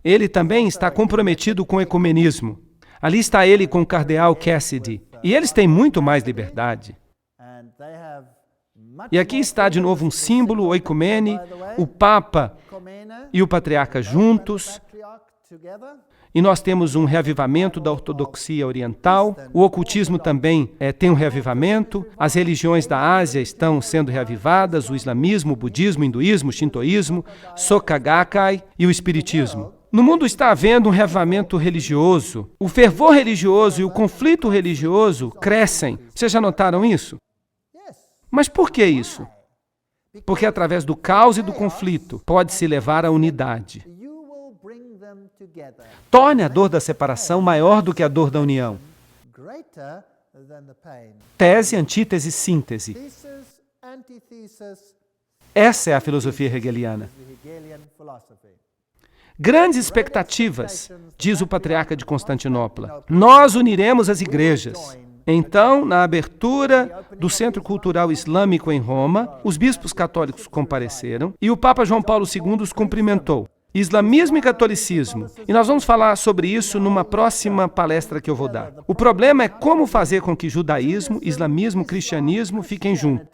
Ele também está comprometido com o ecumenismo. Ali está ele com o cardeal Cassidy. E eles têm muito mais liberdade. E aqui está de novo um símbolo, o ecumene, o Papa e o patriarca juntos. E nós temos um reavivamento da ortodoxia oriental. O ocultismo também tem um reavivamento. As religiões da Ásia estão sendo reavivadas. O islamismo, o budismo, o hinduísmo, o shintoísmo, Soka Gakkai e o espiritismo. No mundo está havendo um reavivamento religioso. O fervor religioso e o conflito religioso crescem. Vocês já notaram isso? Mas por que isso? Porque através do caos e do conflito pode-se levar à unidade. Torne a dor da separação maior do que a dor da união. Tese, antítese, síntese. Essa é a filosofia hegeliana. Grandes expectativas, diz o patriarca de Constantinopla. Nós uniremos as igrejas. Então, na abertura do Centro Cultural Islâmico em Roma, os bispos católicos compareceram e o Papa João Paulo II os cumprimentou. Islamismo e catolicismo. E nós vamos falar sobre isso numa próxima palestra que eu vou dar. O problema é como fazer com que judaísmo, islamismo, cristianismo fiquem juntos.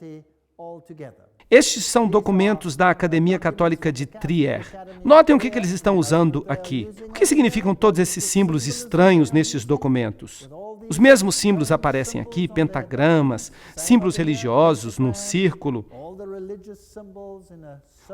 Estes são documentos da Academia Católica de Trier. Notem o que eles estão usando aqui. O que significam todos esses símbolos estranhos nestes documentos? Os mesmos símbolos aparecem aqui, pentagramas, símbolos religiosos num círculo.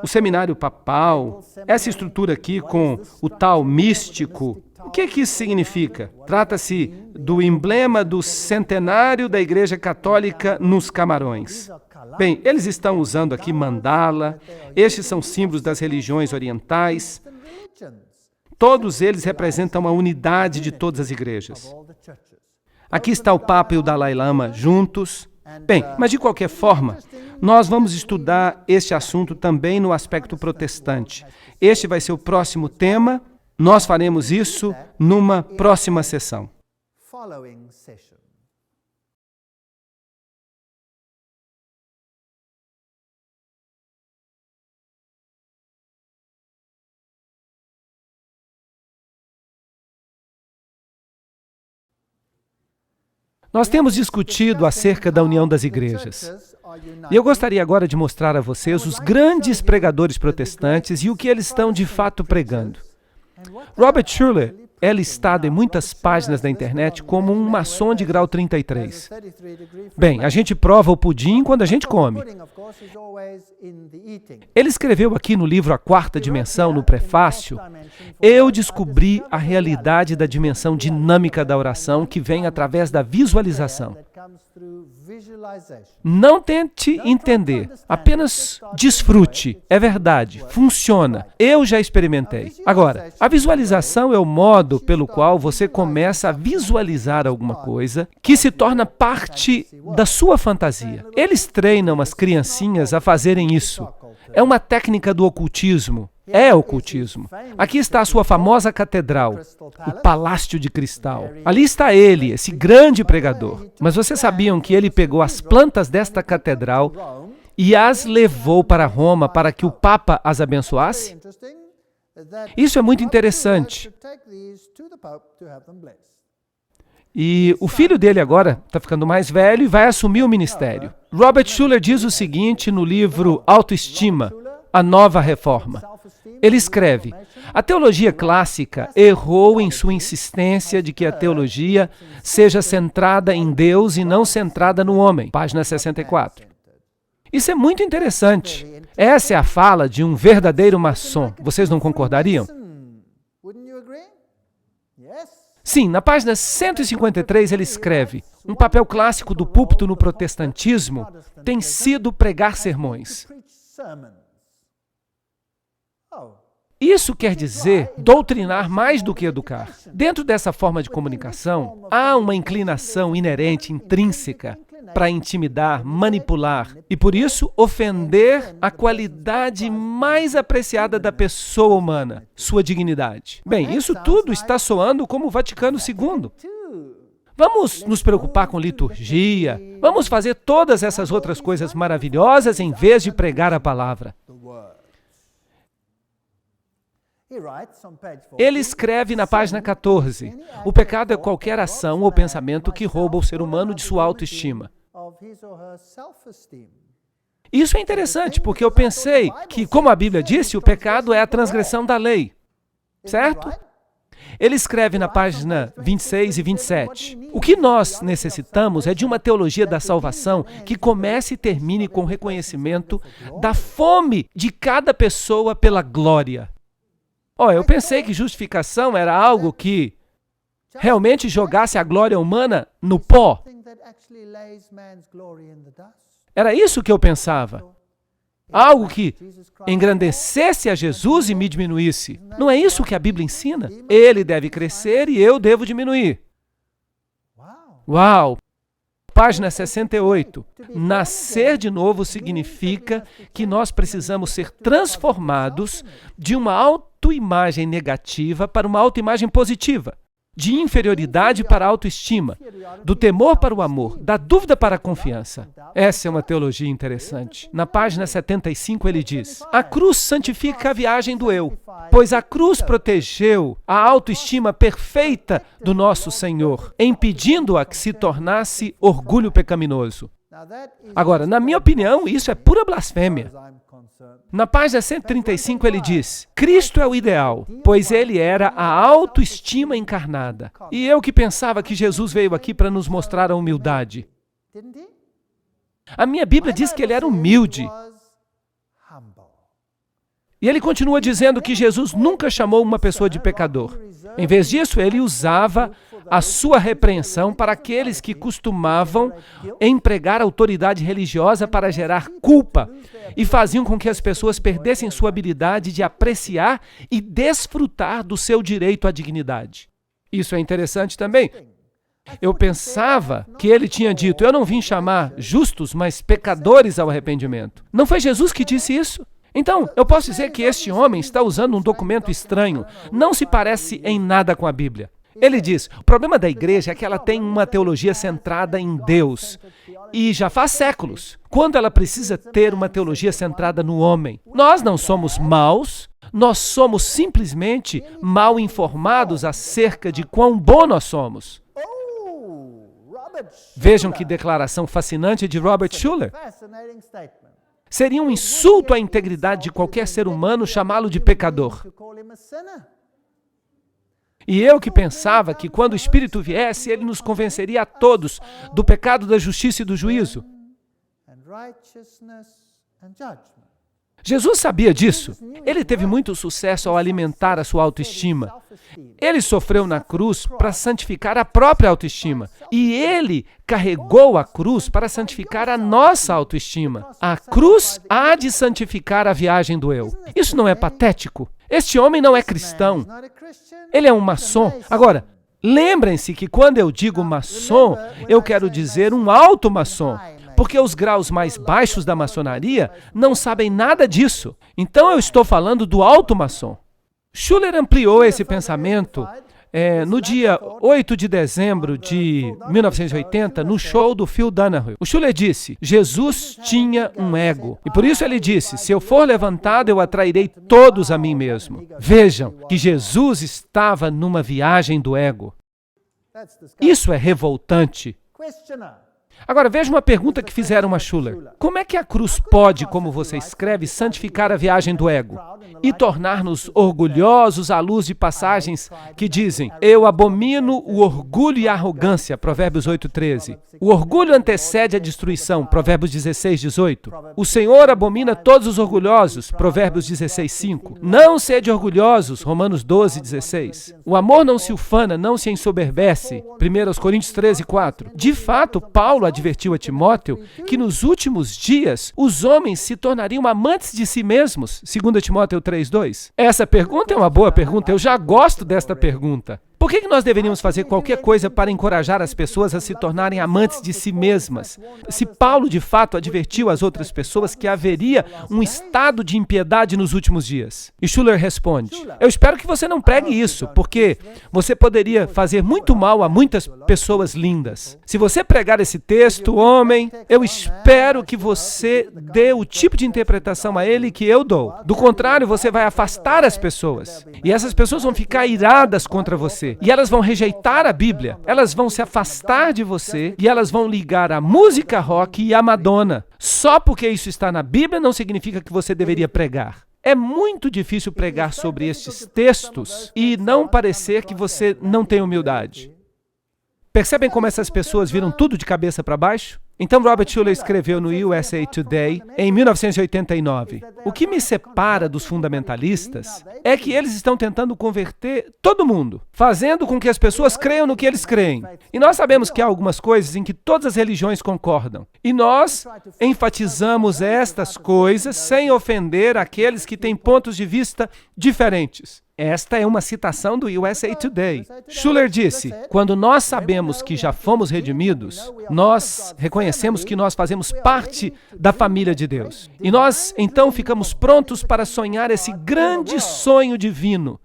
O seminário papal, essa estrutura aqui com o tal místico. O que isso significa? Trata-se do emblema do centenário da Igreja Católica nos Camarões. Bem, eles estão usando aqui mandala, estes são símbolos das religiões orientais. Todos eles representam a unidade de todas as igrejas. Aqui está o Papa e o Dalai Lama juntos. Bem, mas de qualquer forma, nós vamos estudar este assunto também no aspecto protestante. Este vai ser o próximo tema. Nós faremos isso numa próxima sessão. Nós temos discutido acerca da união das igrejas. E eu gostaria agora de mostrar a vocês os grandes pregadores protestantes e o que eles estão de fato pregando. Robert Schuller é listado em muitas páginas da internet como um maçom de grau 33. Bem, a gente prova o pudim quando a gente come. Ele escreveu aqui no livro A Quarta Dimensão, no prefácio, eu descobri a realidade da dimensão dinâmica da oração que vem através da visualização. Não tente entender, apenas desfrute. É verdade, funciona. Eu já experimentei. Agora, a visualização é o modo pelo qual você começa a visualizar alguma coisa que se torna parte da sua fantasia. Eles treinam as criancinhas a fazerem isso. É uma técnica do ocultismo. É ocultismo. Aqui está a sua famosa catedral, o Palácio de Cristal. Ali está ele, esse grande pregador. Mas vocês sabiam que ele pegou as plantas desta catedral e as levou para Roma para que o Papa as abençoasse? Isso é muito interessante. E o filho dele agora está ficando mais velho e vai assumir o ministério. Robert Schuller diz o seguinte no livro Autoestima, a Nova Reforma. Ele escreve: a teologia clássica errou em sua insistência de que a teologia seja centrada em Deus e não centrada no homem. Página 64. Isso é muito interessante. Essa é a fala de um verdadeiro maçom. Vocês não concordariam? Sim, na página 153 ele escreve: um papel clássico do púlpito no protestantismo tem sido pregar sermões. Isso quer dizer doutrinar mais do que educar. Dentro dessa forma de comunicação, há uma inclinação inerente, intrínseca, para intimidar, manipular e, por isso, ofender a qualidade mais apreciada da pessoa humana, sua dignidade. Bem, isso tudo está soando como o Vaticano II. Vamos nos preocupar com liturgia, vamos fazer todas essas outras coisas maravilhosas em vez de pregar a palavra. Ele escreve na página 14, o pecado é qualquer ação ou pensamento que rouba o ser humano de sua autoestima. Isso é interessante, porque eu pensei que, como a Bíblia disse, o pecado é a transgressão da lei, certo? Ele escreve na página 26 e 27, o que nós necessitamos é de uma teologia da salvação que comece e termine com o reconhecimento da fome de cada pessoa pela glória. Eu pensei que justificação era algo que realmente jogasse a glória humana no pó. Era isso que eu pensava. Algo que engrandecesse a Jesus e me diminuísse. Não é isso que a Bíblia ensina? Ele deve crescer e eu devo diminuir. Uau! Página 68. Nascer de novo significa que nós precisamos ser transformados de uma autoimagem negativa para uma autoimagem positiva, de inferioridade para a autoestima, do temor para o amor, da dúvida para a confiança. Essa é uma teologia interessante. Na página 75 ele diz: a cruz santifica a viagem do eu, pois a cruz protegeu a autoestima perfeita do nosso Senhor, impedindo-a que se tornasse orgulho pecaminoso. Agora, na minha opinião, isso é pura blasfêmia. Na página 135 ele diz: Cristo é o ideal, pois ele era a autoestima encarnada. E eu que pensava que Jesus veio aqui para nos mostrar a humildade. A minha Bíblia diz que ele era humilde. E ele continua dizendo que Jesus nunca chamou uma pessoa de pecador. Em vez disso, ele usava a sua repreensão para aqueles que costumavam empregar autoridade religiosa para gerar culpa e faziam com que as pessoas perdessem sua habilidade de apreciar e desfrutar do seu direito à dignidade. Isso é interessante também. Eu pensava que ele tinha dito: eu não vim chamar justos, mas pecadores ao arrependimento. Não foi Jesus que disse isso? Então, eu posso dizer que este homem está usando um documento estranho, não se parece em nada com a Bíblia. Ele diz: o problema da igreja é que ela tem uma teologia centrada em Deus, e já faz séculos, quando ela precisa ter uma teologia centrada no homem. Nós não somos maus, nós somos simplesmente mal informados acerca de quão bom nós somos. Vejam que declaração fascinante de Robert Schuller. Seria um insulto à integridade de qualquer ser humano chamá-lo de pecador. E eu que pensava que quando o Espírito viesse, ele nos convenceria a todos do pecado, da justiça e do juízo. Jesus sabia disso. Ele teve muito sucesso ao alimentar a sua autoestima. Ele sofreu na cruz para santificar a própria autoestima. E ele carregou a cruz para santificar a nossa autoestima. A cruz há de santificar a viagem do eu. Isso não é patético? Este homem não é cristão. Ele é um maçom. Agora, lembrem-se que quando eu digo maçom, eu quero dizer um alto maçom. Porque os graus mais baixos da maçonaria não sabem nada disso. Então eu estou falando do alto maçom. Schuller ampliou esse pensamento no dia 8 de dezembro de 1980, no show do Phil Donahue. O Schuller disse: Jesus tinha um ego. E por isso ele disse: se eu for levantado, eu atrairei todos a mim mesmo. Vejam que Jesus estava numa viagem do ego. Isso é revoltante. Agora, veja uma pergunta que fizeram a Schuller. Como é que a cruz pode, como você escreve, santificar a viagem do ego e tornar-nos orgulhosos à luz de passagens que dizem: eu abomino o orgulho e a arrogância, Provérbios 8:13. O orgulho antecede a destruição, Provérbios 16:18. O Senhor abomina todos os orgulhosos, Provérbios 16:5. Não sede orgulhosos, Romanos 12:16. O amor não se ufana, não se ensoberbece, 1 Coríntios 13:4. De fato, Paulo advertiu a Timóteo que nos últimos dias os homens se tornariam amantes de si mesmos, 2 Timóteo 3:2. Essa pergunta é uma boa pergunta, eu já gosto desta pergunta. Por que nós deveríamos fazer qualquer coisa para encorajar as pessoas a se tornarem amantes de si mesmas? Se Paulo, de fato, advertiu as outras pessoas que haveria um estado de impiedade nos últimos dias. E Schuller responde: eu espero que você não pregue isso, porque você poderia fazer muito mal a muitas pessoas lindas. Se você pregar esse texto, homem, eu espero que você dê o tipo de interpretação a ele que eu dou. Do contrário, você vai afastar as pessoas. E essas pessoas vão ficar iradas contra você. E elas vão rejeitar a Bíblia, elas vão se afastar de você e elas vão ligar a música rock e a Madonna. Só porque isso está na Bíblia não significa que você deveria pregar. É muito difícil pregar sobre estes textos e não parecer que você não tem humildade. Percebem como essas pessoas viram tudo de cabeça para baixo? Então Robert Schuller escreveu no USA Today, em 1989, o que me separa dos fundamentalistas é que eles estão tentando converter todo mundo, fazendo com que as pessoas creiam no que eles creem. E nós sabemos que há algumas coisas em que todas as religiões concordam. E nós enfatizamos estas coisas sem ofender aqueles que têm pontos de vista diferentes. Esta é uma citação do USA Today. Schuller disse: quando nós sabemos que já fomos redimidos, nós reconhecemos que nós fazemos parte da família de Deus. E nós, então, ficamos prontos para sonhar esse grande sonho divino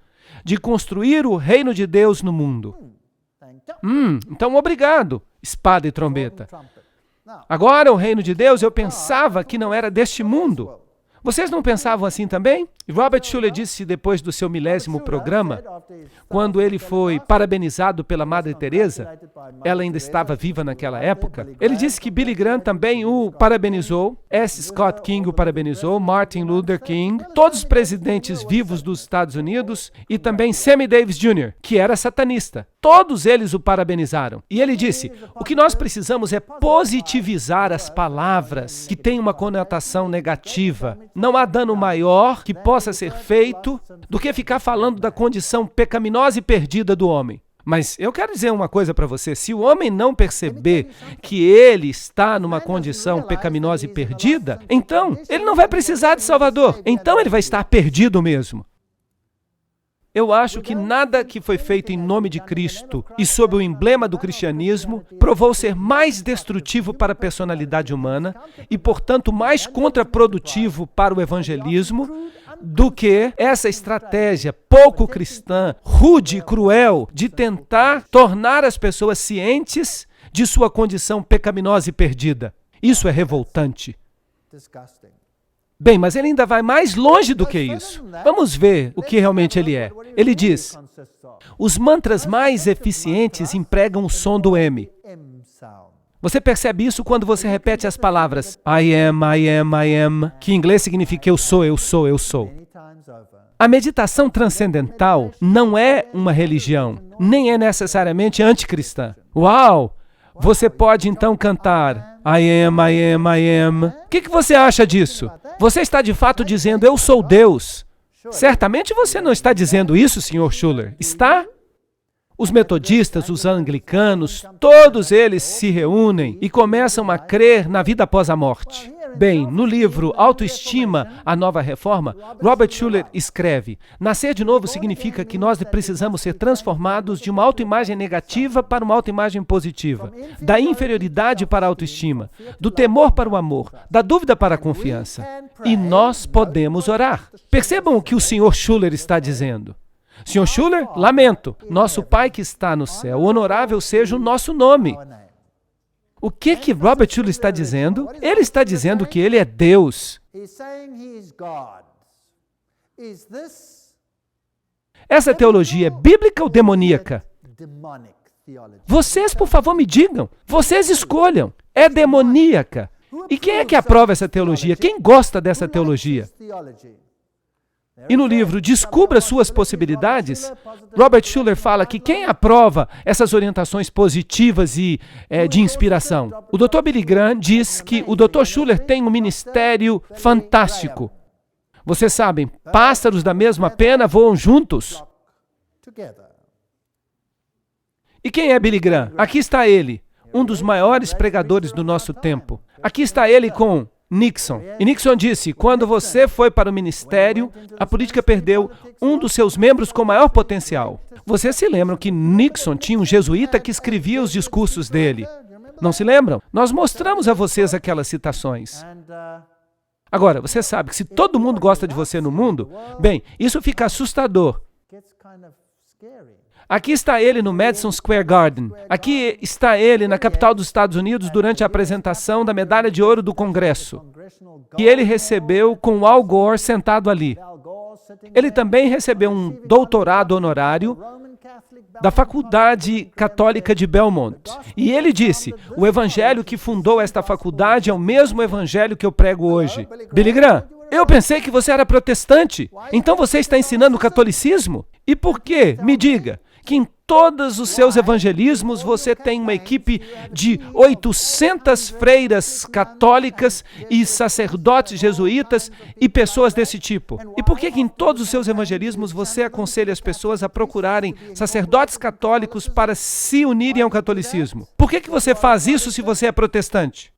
de construir o reino de Deus no mundo. Então, obrigado, espada e trombeta. Agora, o reino de Deus, eu pensava que não era deste mundo. Vocês não pensavam assim também? E Robert Schuller disse depois do seu 1000º programa, quando ele foi parabenizado pela Madre Teresa, ela ainda estava viva naquela época, ele disse que Billy Graham também o parabenizou, S. Scott King o parabenizou, Martin Luther King, todos os presidentes vivos dos Estados Unidos e também Sammy Davis Jr., que era satanista. Todos eles o parabenizaram. E ele disse: o que nós precisamos é positivizar as palavras que têm uma conotação negativa. Não há dano maior que possa ser feito do que ficar falando da condição pecaminosa e perdida do homem. Mas eu quero dizer uma coisa para você: se o homem não perceber que ele está numa condição pecaminosa e perdida, então ele não vai precisar de Salvador. Então ele vai estar perdido mesmo. Eu acho que nada que foi feito em nome de Cristo e sob o emblema do cristianismo provou ser mais destrutivo para a personalidade humana e, portanto, mais contraprodutivo para o evangelismo do que essa estratégia pouco cristã, rude e cruel de tentar tornar as pessoas cientes de sua condição pecaminosa e perdida. Isso é revoltante. Bem, mas ele ainda vai mais longe do que isso. Vamos ver o que realmente ele é. Ele diz: os mantras mais eficientes empregam o som do M. Você percebe isso quando você repete as palavras I am, que em inglês significa eu sou, eu sou, eu sou. A meditação transcendental não é uma religião, nem é necessariamente anticristã. Uau! Você pode então cantar I am. O que você acha disso? Você está de fato dizendo eu sou Deus. Certamente você não está dizendo isso, Sr. Schuller. Está? Os metodistas, os anglicanos, todos eles se reúnem e começam a crer na vida após a morte. Bem, no livro Autoestima, a Nova Reforma, Robert Schuller escreve: nascer de novo significa que nós precisamos ser transformados de uma autoimagem negativa para uma autoimagem positiva, da inferioridade para a autoestima, do temor para o amor, da dúvida para a confiança. E nós podemos orar. Percebam o que o Sr. Schuller está dizendo. Sr. Schuller, lamento, nosso Pai que está no céu, honorável seja o nosso nome. O que Robert Schuller está dizendo? Ele está dizendo que ele é Deus. Essa teologia é bíblica ou demoníaca? Vocês, por favor, me digam. Vocês escolham. É demoníaca. E quem é que aprova essa teologia? Quem gosta dessa teologia? E no livro Descubra Suas Possibilidades, Robert Schuller fala que quem aprova essas orientações positivas e de inspiração? O Dr. Billy Graham diz que o Dr. Schuller tem um ministério fantástico. Vocês sabem, pássaros da mesma pena voam juntos. E quem é Billy Graham? Aqui está ele, um dos maiores pregadores do nosso tempo. Aqui está ele com Nixon. E Nixon disse, quando você foi para o ministério, a política perdeu um dos seus membros com maior potencial. Vocês se lembram que Nixon tinha um jesuíta que escrevia os discursos dele? Não se lembram? Nós mostramos a vocês aquelas citações. Agora, você sabe que se todo mundo gosta de você no mundo, bem, isso fica assustador. Aqui está ele no Madison Square Garden. Aqui está ele na capital dos Estados Unidos durante a apresentação da Medalha de Ouro do Congresso. E ele recebeu com Al Gore sentado ali. Ele também recebeu um doutorado honorário da Faculdade Católica de Belmont. E ele disse, o evangelho que fundou esta faculdade é o mesmo evangelho que eu prego hoje. Billy Graham, eu pensei que você era protestante. Então você está ensinando o catolicismo? E por quê? Me diga. Que em todos os seus evangelismos você tem uma equipe de 800 freiras católicas e sacerdotes jesuítas e pessoas desse tipo. E por que em todos os seus evangelismos você aconselha as pessoas a procurarem sacerdotes católicos para se unirem ao catolicismo? Por que você faz isso se você é protestante?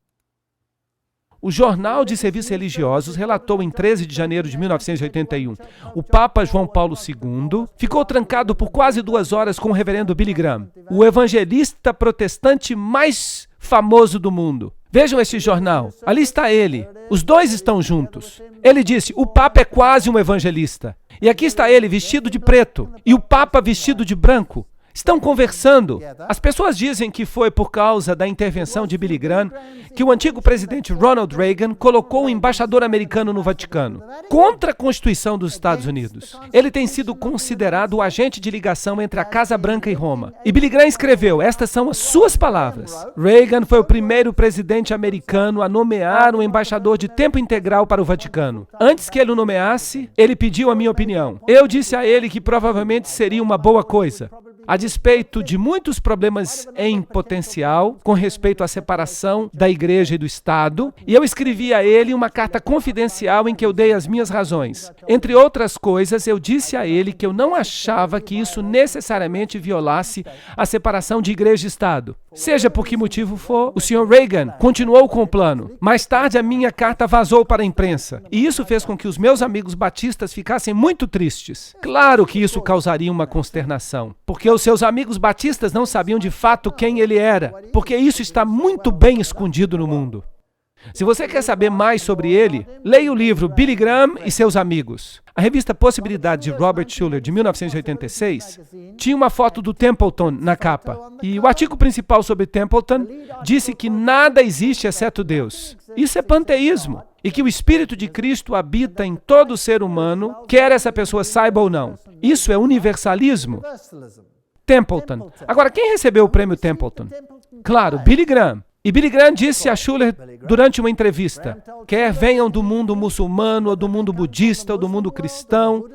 O Jornal de Serviços Religiosos relatou em 13 de janeiro de 1981, o Papa João Paulo II ficou trancado por quase 2 horas com o reverendo Billy Graham, o evangelista protestante mais famoso do mundo. Vejam este jornal, ali está ele, os dois estão juntos. Ele disse, o Papa é quase um evangelista. E aqui está ele vestido de preto, e o Papa vestido de branco. Estão conversando. As pessoas dizem que foi por causa da intervenção de Billy Graham que o antigo presidente Ronald Reagan colocou um embaixador americano no Vaticano, contra a Constituição dos Estados Unidos. Ele tem sido considerado o agente de ligação entre a Casa Branca e Roma. E Billy Graham escreveu, estas são as suas palavras. Reagan foi o primeiro presidente americano a nomear um embaixador de tempo integral para o Vaticano. Antes que ele o nomeasse, ele pediu a minha opinião. Eu disse a ele que provavelmente seria uma boa coisa. A despeito de muitos problemas em potencial com respeito à separação da igreja e do Estado, e eu escrevi a ele uma carta confidencial em que eu dei as minhas razões. Entre outras coisas, eu disse a ele que eu não achava que isso necessariamente violasse a separação de igreja e Estado. Seja por que motivo for, o Sr. Reagan continuou com o plano. Mais tarde, a minha carta vazou para a imprensa, e isso fez com que os meus amigos batistas ficassem muito tristes. Claro que isso causaria uma consternação, porque os seus amigos batistas não sabiam de fato quem ele era, porque isso está muito bem escondido no mundo. Se você quer saber mais sobre ele, leia o livro Billy Graham e seus amigos. A revista Possibilidade de Robert Schuller, de 1986, tinha uma foto do Templeton na capa. E o artigo principal sobre Templeton disse que nada existe exceto Deus. Isso é panteísmo. E que o Espírito de Cristo habita em todo ser humano, quer essa pessoa saiba ou não. Isso é universalismo. Templeton. Agora, quem recebeu o prêmio Templeton? Claro, Billy Graham. E Billy Graham disse a Schuller durante uma entrevista, quer venham do mundo muçulmano, ou do mundo budista, ou do mundo cristão,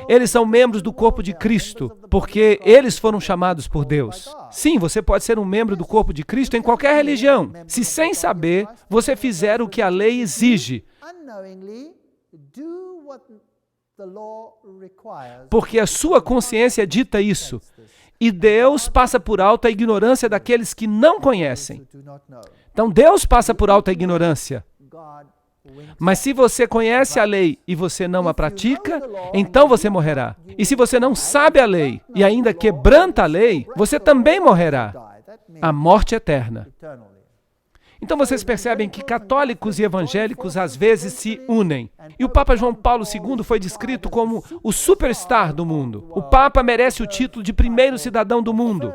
eles são membros do corpo de Cristo, porque eles foram chamados por Deus. Sim, você pode ser um membro do corpo de Cristo em qualquer religião, se sem saber você fizer o que a lei exige. Porque a sua consciência dita isso. E Deus passa por alto a ignorância daqueles que não conhecem. Então Deus passa por alto a ignorância. Mas se você conhece a lei e você não a pratica, então você morrerá. E se você não sabe a lei e ainda quebranta a lei, você também morrerá. A morte eterna. Então vocês percebem que católicos e evangélicos às vezes se unem. E o Papa João Paulo II foi descrito como o superstar do mundo. O Papa merece o título de primeiro cidadão do mundo.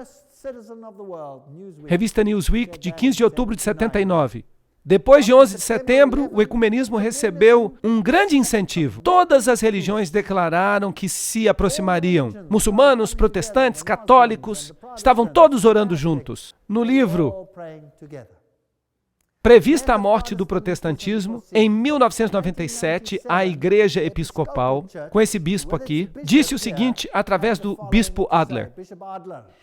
Revista Newsweek, de 15 de outubro de 79. Depois de 11 de setembro, o ecumenismo recebeu um grande incentivo. Todas as religiões declararam que se aproximariam. Muçulmanos, protestantes, católicos, estavam todos orando juntos. No livro Prevista a Morte do Protestantismo, em 1997, a Igreja Episcopal, com esse bispo aqui, disse o seguinte através do bispo Adler.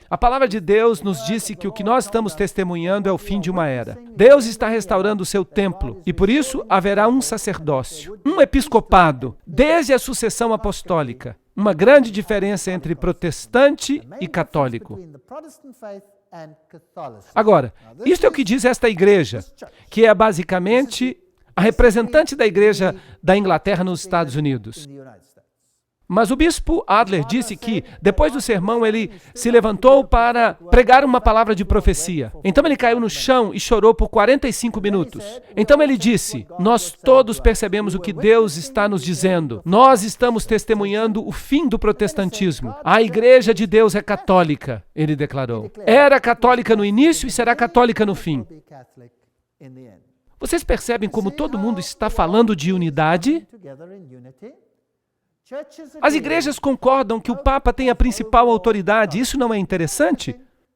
A palavra de Deus nos disse que o que nós estamos testemunhando é o fim de uma era. Deus está restaurando o seu templo e por isso haverá um sacerdócio, um episcopado, desde a sucessão apostólica. Uma grande diferença entre protestante e católico. Agora, isto é o que diz esta igreja, que é basicamente a representante da igreja da Inglaterra nos Estados Unidos. Mas o bispo Adler disse que, depois do sermão, ele se levantou para pregar uma palavra de profecia. Então ele caiu no chão e chorou por 45 minutos. Então ele disse, nós todos percebemos o que Deus está nos dizendo. Nós estamos testemunhando o fim do protestantismo. A igreja de Deus é católica, ele declarou. Era católica no início e será católica no fim. Vocês percebem como todo mundo está falando de unidade? As igrejas concordam que o Papa tem a principal autoridade. Isso não é interessante?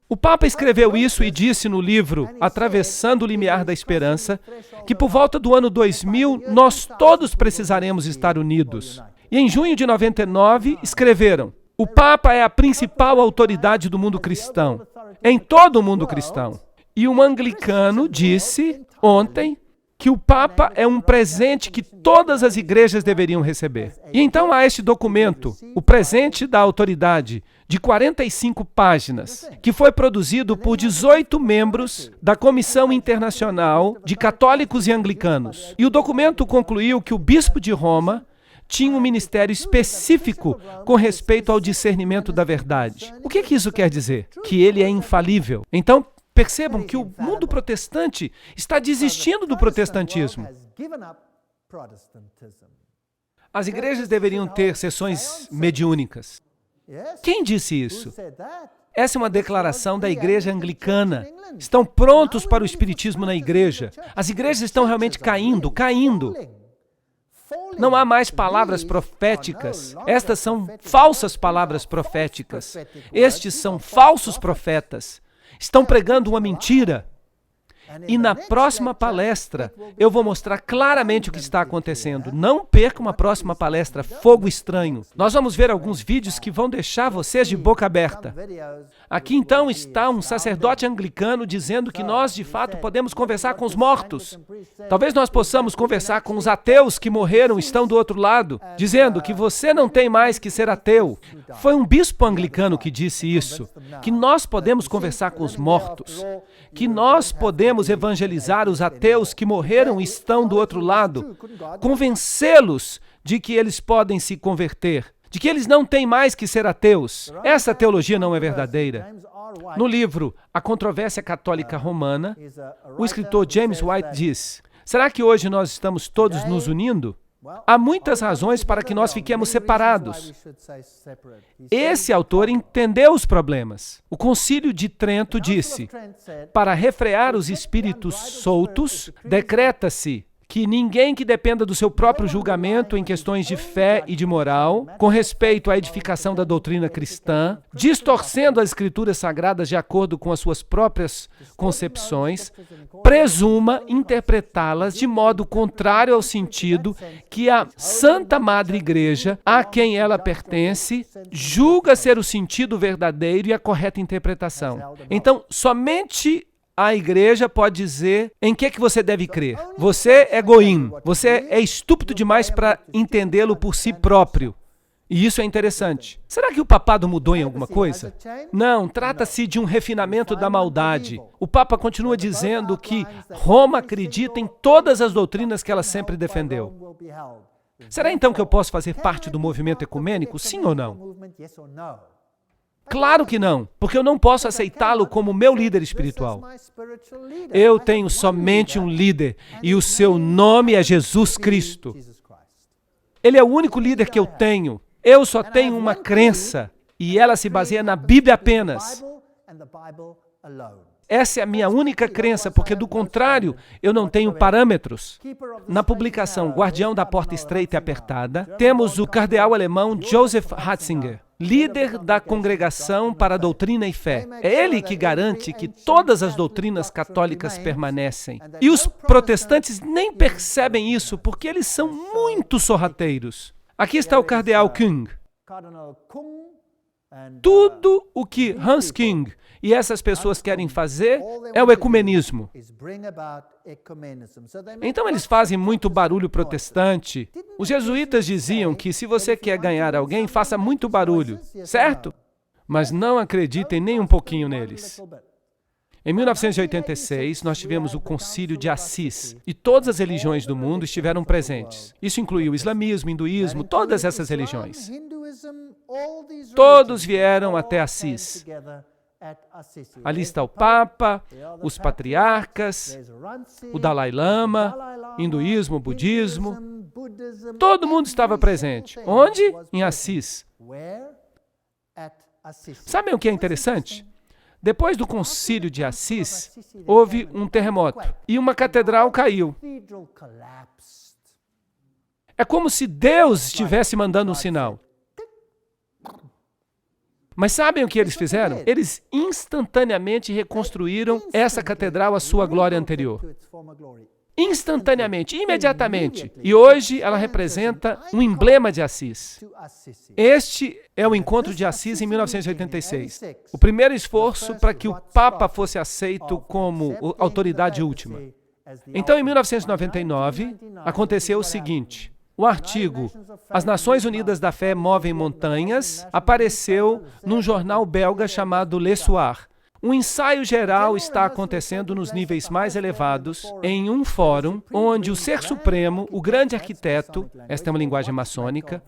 O Papa escreveu isso e disse no livro Atravessando o Limiar da Esperança que por volta do ano 2000 nós todos precisaremos estar unidos. E em junho de 99 escreveram: o Papa é a principal autoridade do mundo cristão, em todo o mundo cristão. E um anglicano disse ontem que o Papa é um presente que todas as igrejas deveriam receber. E então há este documento, o presente da autoridade, de 45 páginas, que foi produzido por 18 membros da Comissão Internacional de Católicos e Anglicanos. E o documento concluiu que o bispo de Roma tinha um ministério específico com respeito ao discernimento da verdade. O que isso quer dizer? Que ele é infalível. Então, percebam que o mundo protestante está desistindo do protestantismo. As igrejas deveriam ter sessões mediúnicas. Quem disse isso? Essa é uma declaração da igreja anglicana. Estão prontos para o espiritismo na igreja. As igrejas estão realmente caindo. Não há mais palavras proféticas. Estas são falsas palavras proféticas. Estes são falsos profetas. Estão pregando uma mentira. E na próxima palestra, eu vou mostrar claramente o que está acontecendo. Não perca uma próxima palestra, Fogo Estranho. Nós vamos ver alguns vídeos que vão deixar vocês de boca aberta. Aqui então está um sacerdote anglicano dizendo que nós, de fato, podemos conversar com os mortos. Talvez nós possamos conversar com os ateus que morreram, estão do outro lado, dizendo que você não tem mais que ser ateu. Foi um bispo anglicano que disse isso, que nós podemos conversar com os mortos, que nós podemos evangelizar os ateus que morreram e estão do outro lado, convencê-los de que eles podem se converter, de que eles não têm mais que ser ateus. Essa teologia não é verdadeira. No livro A Controvérsia Católica Romana, o escritor James White diz: será que hoje nós estamos todos nos unindo? Há muitas razões para que nós fiquemos separados. Esse autor entendeu os problemas. O Concílio de Trento disse: para refrear os espíritos soltos, decreta-se que ninguém que dependa do seu próprio julgamento em questões de fé e de moral, com respeito à edificação da doutrina cristã, distorcendo as escrituras sagradas de acordo com as suas próprias concepções, presuma interpretá-las de modo contrário ao sentido que a Santa Madre Igreja, a quem ela pertence, julga ser o sentido verdadeiro e a correta interpretação. Então, somente a igreja pode dizer em que você deve crer. Você é goim, você é estúpido demais para entendê-lo por si próprio. E isso é interessante. Será que o papado mudou em alguma coisa? Não, trata-se de um refinamento da maldade. O Papa continua dizendo que Roma acredita em todas as doutrinas que ela sempre defendeu. Será então que eu posso fazer parte do movimento ecumênico? Sim ou não? Claro que não, porque eu não posso aceitá-lo como meu líder espiritual. Eu tenho somente um líder e o seu nome é Jesus Cristo. Ele é o único líder que eu tenho. Eu só tenho uma crença e ela se baseia na Bíblia apenas. Essa é a minha única crença, porque do contrário, eu não tenho parâmetros. Na publicação Guardião da Porta Estreita e Apertada, temos o cardeal alemão Joseph Ratzinger, líder da Congregação para a Doutrina e Fé. É ele que garante que todas as doutrinas católicas permanecem. E os protestantes nem percebem isso, porque eles são muito sorrateiros. Aqui está o cardeal Küng. Tudo o que Hans Küng e essas pessoas querem fazer é o ecumenismo. Então eles fazem muito barulho protestante. Os jesuítas diziam que se você quer ganhar alguém, faça muito barulho, certo? Mas não acreditem nem um pouquinho neles. Em 1986, nós tivemos o Concílio de Assis e todas as religiões do mundo estiveram presentes. Isso incluiu o islamismo, hinduísmo, todas essas religiões. Todos vieram até Assis. Ali está o Papa, os patriarcas, o Dalai Lama, hinduísmo, budismo. Todo mundo estava presente. Onde? Em Assis. Sabem o que é interessante? Depois do concílio de Assis, houve um terremoto e uma catedral caiu. É como se Deus estivesse mandando um sinal. Mas sabem o que eles fizeram? Eles instantaneamente reconstruíram essa catedral à sua glória anterior. Instantaneamente, imediatamente. E hoje ela representa um emblema de Assis. Este é o encontro de Assis em 1986. O primeiro esforço para que o Papa fosse aceito como autoridade última. Então, em 1999, aconteceu o seguinte. O artigo As Nações Unidas da Fé Movem Montanhas apareceu num jornal belga chamado Le Soir. Um ensaio geral está acontecendo nos níveis mais elevados, em um fórum onde o Ser Supremo, o grande arquiteto, esta é uma linguagem maçônica,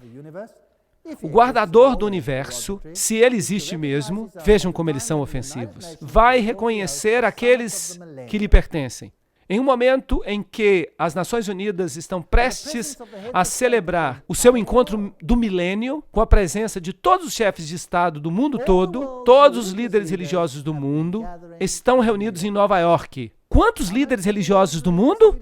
o guardador do universo, se ele existe mesmo, vejam como eles são ofensivos, vai reconhecer aqueles que lhe pertencem. Em um momento em que as Nações Unidas estão prestes a celebrar o seu encontro do milênio, com a presença de todos os chefes de Estado do mundo todo, todos os líderes religiosos do mundo, estão reunidos em Nova York. Quantos líderes religiosos do mundo?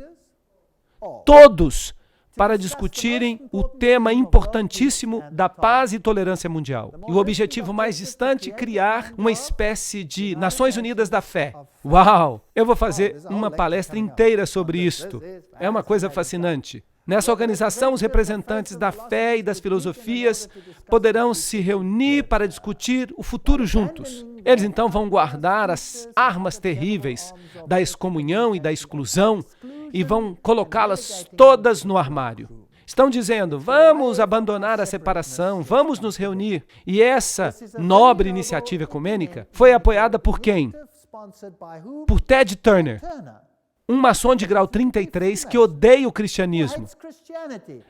Todos, para discutirem o tema importantíssimo da paz e tolerância mundial. E o objetivo mais distante, criar uma espécie de Nações Unidas da Fé. Uau! Eu vou fazer uma palestra inteira sobre isto. É uma coisa fascinante. Nessa organização, os representantes da fé e das filosofias poderão se reunir para discutir o futuro juntos. Eles então vão guardar as armas terríveis da excomunhão e da exclusão e vão colocá-las todas no armário. Estão dizendo, vamos abandonar a separação, vamos nos reunir. E essa nobre iniciativa ecumênica foi apoiada por quem? Por Ted Turner, um maçom de grau 33 que odeia o cristianismo.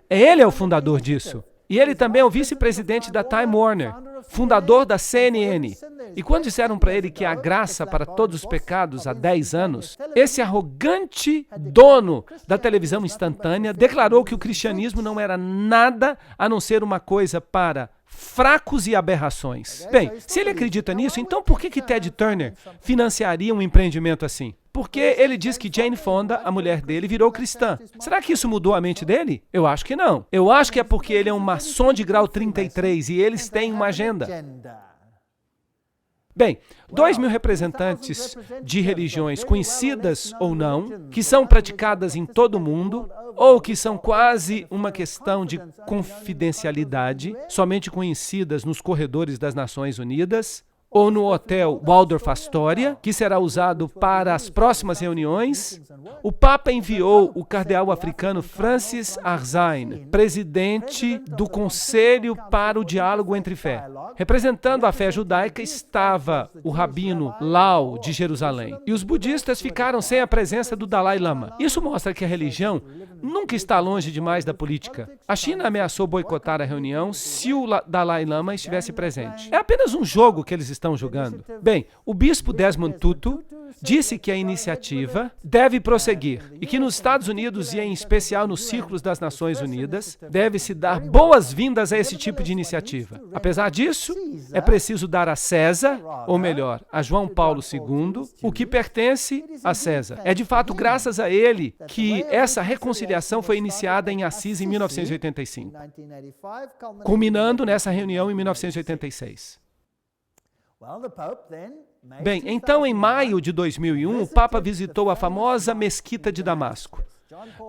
Ele é o fundador disso. E ele também é o vice-presidente da Time Warner, fundador da CNN. E quando disseram para ele que há graça para todos os pecados há 10 anos, esse arrogante dono da televisão instantânea declarou que o cristianismo não era nada a não ser uma coisa para fracos e aberrações. Bem, se ele acredita nisso, então por que Ted Turner financiaria um empreendimento assim? Porque ele diz que Jane Fonda, a mulher dele, virou cristã. Será que isso mudou a mente dele? Eu acho que não. Eu acho que é porque ele é um maçom de grau 33 e eles têm uma agenda. Bem, 2.000 representantes de religiões conhecidas ou não, que são praticadas em todo o mundo, ou que são quase uma questão de confidencialidade, somente conhecidas nos corredores das Nações Unidas, ou no hotel Waldorf Astoria, que será usado para as próximas reuniões, o Papa enviou o cardeal africano Francis Arzain, presidente do Conselho para o Diálogo entre Fé. Representando a fé judaica estava o rabino Lau, de Jerusalém. E os budistas ficaram sem a presença do Dalai Lama. Isso mostra que a religião nunca está longe demais da política. A China ameaçou boicotar a reunião se o Dalai Lama estivesse presente. É apenas um jogo que eles estão jogando. Bem, o bispo Desmond Tutu disse que a iniciativa deve prosseguir e que nos Estados Unidos, e em especial nos círculos das Nações Unidas, deve-se dar boas-vindas a esse tipo de iniciativa. Apesar disso, é preciso dar a César, ou melhor, a João Paulo II, o que pertence a César. É de fato graças a ele que essa reconciliação foi iniciada em Assis em 1985, culminando nessa reunião em 1986. Bem, então em maio de 2001, o Papa visitou a famosa Mesquita de Damasco.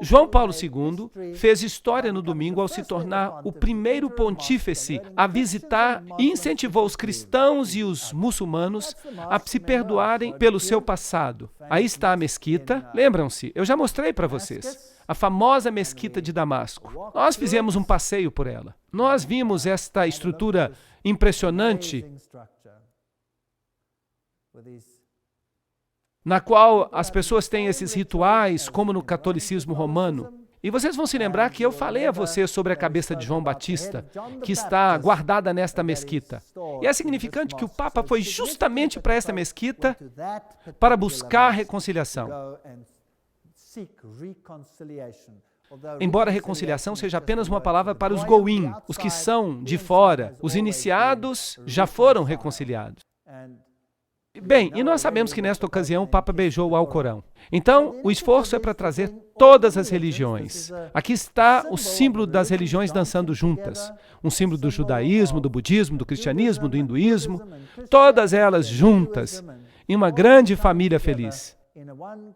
João Paulo II fez história no domingo ao se tornar o primeiro pontífice a visitar e incentivou os cristãos e os muçulmanos a se perdoarem pelo seu passado. Aí está a mesquita. Lembram-se, eu já mostrei para vocês. A famosa Mesquita de Damasco. Nós fizemos um passeio por ela. Nós vimos esta estrutura impressionante na qual as pessoas têm esses rituais, como no catolicismo romano. E vocês vão se lembrar que eu falei a vocês sobre a cabeça de João Batista, que está guardada nesta mesquita. E é significante que o Papa foi justamente para esta mesquita para buscar reconciliação. Embora reconciliação seja apenas uma palavra para os goim, os que são de fora, os iniciados já foram reconciliados. Bem, e nós sabemos que nesta ocasião o Papa beijou o Alcorão. Então, o esforço é para trazer todas as religiões. Aqui está o símbolo das religiões dançando juntas. Um símbolo do judaísmo, do budismo, do cristianismo, do hinduísmo. Todas elas juntas, em uma grande família feliz.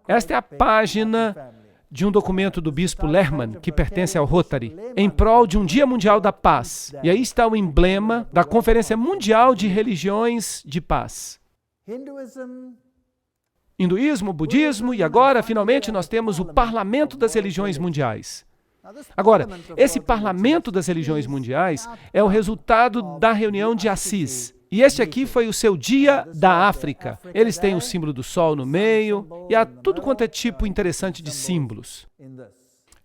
Esta é a página de um documento do bispo Lerman, que pertence ao Rotary, em prol de um Dia Mundial da Paz. E aí está o emblema da Conferência Mundial de Religiões de Paz. Hinduísmo, budismo e agora, finalmente, nós temos o Parlamento das Religiões Mundiais. Agora, esse Parlamento das Religiões Mundiais é o resultado da reunião de Assis. E este aqui foi o seu Dia da África. Eles têm o símbolo do sol no meio e há tudo quanto é tipo interessante de símbolos.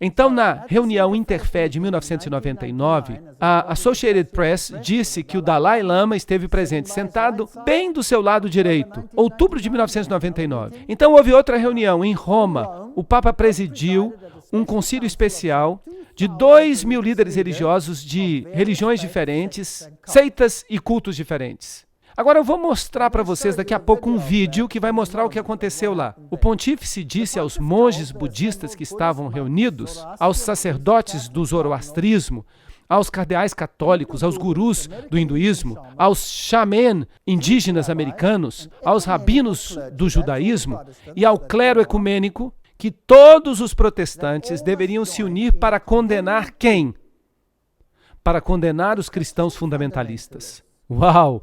Então, na reunião Interfé de 1999, a Associated Press disse que o Dalai Lama esteve presente, sentado bem do seu lado direito, outubro de 1999. Então, houve outra reunião em Roma. O Papa presidiu um concílio especial de 2.000 líderes religiosos de religiões diferentes, seitas e cultos diferentes. Agora eu vou mostrar para vocês daqui a pouco um vídeo que vai mostrar o que aconteceu lá. O pontífice disse aos monges budistas que estavam reunidos, aos sacerdotes do zoroastrismo, aos cardeais católicos, aos gurus do hinduísmo, aos xamã indígenas americanos, aos rabinos do judaísmo e ao clero ecumênico que todos os protestantes deveriam se unir para condenar quem? Para condenar os cristãos fundamentalistas. Uau!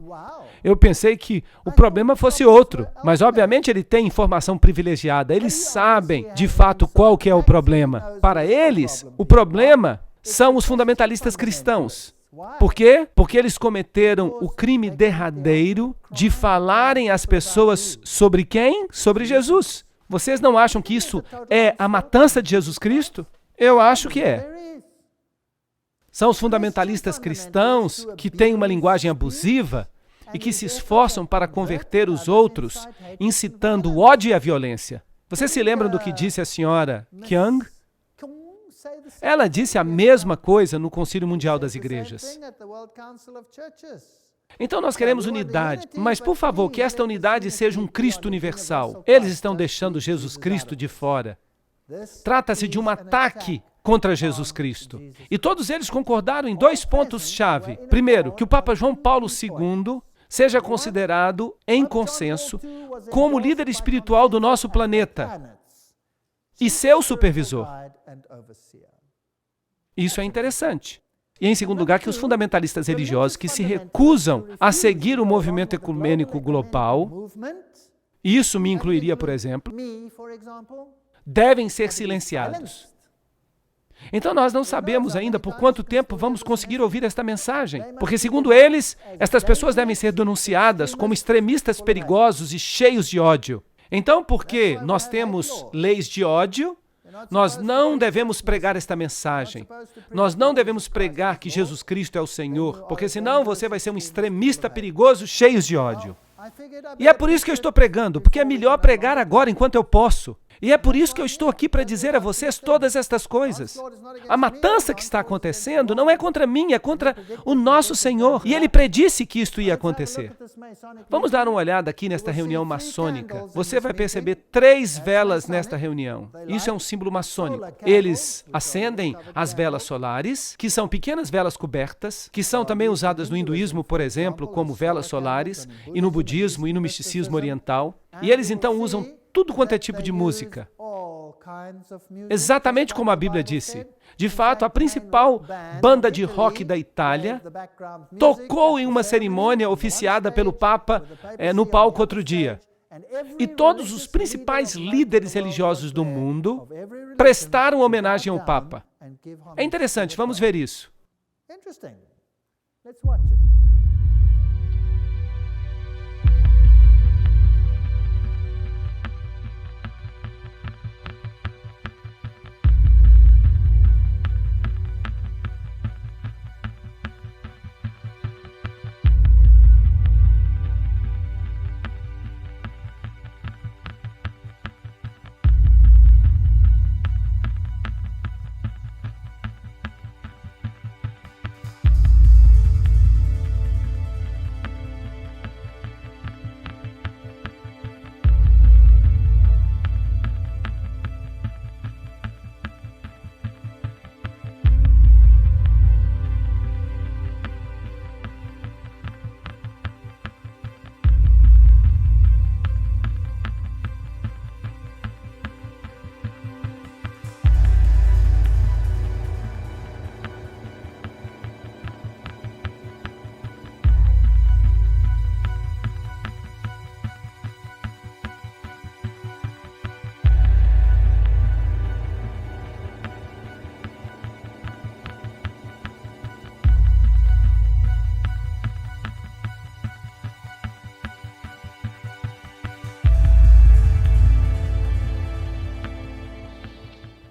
Eu pensei que o problema fosse outro, mas obviamente ele tem informação privilegiada, eles sabem de fato qual que é o problema. Para eles, o problema são os fundamentalistas cristãos. Por quê? Porque eles cometeram o crime derradeiro de falarem às pessoas sobre quem? Sobre Jesus. Vocês não acham que isso é a matança de Jesus Cristo? Eu acho que é. São os fundamentalistas cristãos que têm uma linguagem abusiva e que se esforçam para converter os outros, incitando o ódio e a violência. Vocês se lembram do que disse a senhora Kyung? Ela disse a mesma coisa no Concílio Mundial das Igrejas. Então nós queremos unidade, mas por favor, que esta unidade seja um Cristo universal. Eles estão deixando Jesus Cristo de fora. Trata-se de um ataque contra Jesus Cristo. E todos eles concordaram em 2 pontos-chave. Primeiro, que o Papa João Paulo II seja considerado, em consenso, como líder espiritual do nosso planeta e seu supervisor. Isso é interessante. E, em segundo lugar, que os fundamentalistas religiosos que se recusam a seguir o movimento ecumênico global, isso me incluiria, por exemplo, devem ser silenciados. Então nós não sabemos ainda por quanto tempo vamos conseguir ouvir esta mensagem, porque segundo eles, estas pessoas devem ser denunciadas como extremistas perigosos e cheios de ódio. Então, porque nós temos leis de ódio, nós não devemos pregar esta mensagem. Nós não devemos pregar que Jesus Cristo é o Senhor, porque senão você vai ser um extremista perigoso cheio de ódio. E é por isso que eu estou pregando, porque é melhor pregar agora enquanto eu posso. E é por isso que eu estou aqui para dizer a vocês todas estas coisas. A matança que está acontecendo não é contra mim, é contra o nosso Senhor. E Ele predisse que isto ia acontecer. Vamos dar uma olhada aqui nesta reunião maçônica. Você vai perceber 3 velas nesta reunião. Isso é um símbolo maçônico. Eles acendem as velas solares, que são pequenas velas cobertas, que são também usadas no hinduísmo, por exemplo, como velas solares, e no budismo e no misticismo oriental. E eles então usam tudo quanto é tipo de música. Exatamente como a Bíblia disse. De fato, a principal banda de rock da Itália tocou em uma cerimônia oficiada pelo Papa no palco outro dia. E todos os principais líderes religiosos do mundo prestaram homenagem ao Papa. É interessante, vamos ver isso.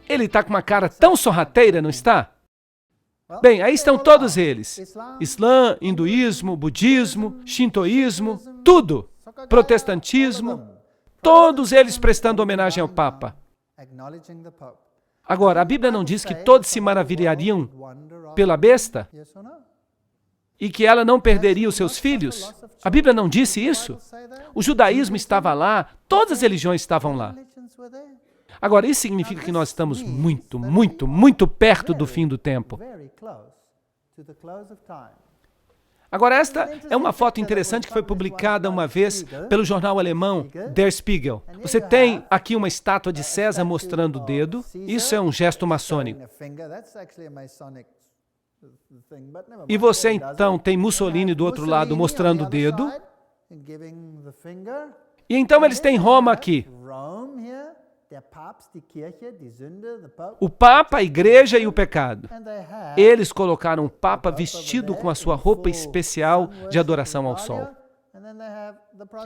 Ele está com uma cara tão sorrateira, não está? Bem, aí estão todos eles. Islã, hinduísmo, budismo, shintoísmo, tudo. Protestantismo, todos eles prestando homenagem ao Papa. Agora, a Bíblia não diz que todos se maravilhariam pela besta? E que ela não perderia os seus filhos? A Bíblia não disse isso? O judaísmo estava lá, todas as religiões estavam lá. Agora, isso significa que nós estamos muito, muito, muito perto do fim do tempo. Agora, esta é uma foto interessante que foi publicada uma vez pelo jornal alemão Der Spiegel. Você tem aqui uma estátua de César mostrando o dedo. Isso é um gesto maçônico. E você, então, tem Mussolini do outro lado mostrando o dedo. E então eles têm Roma aqui. O Papa, a Igreja e o pecado. Eles colocaram o Papa vestido com a sua roupa especial de adoração ao sol.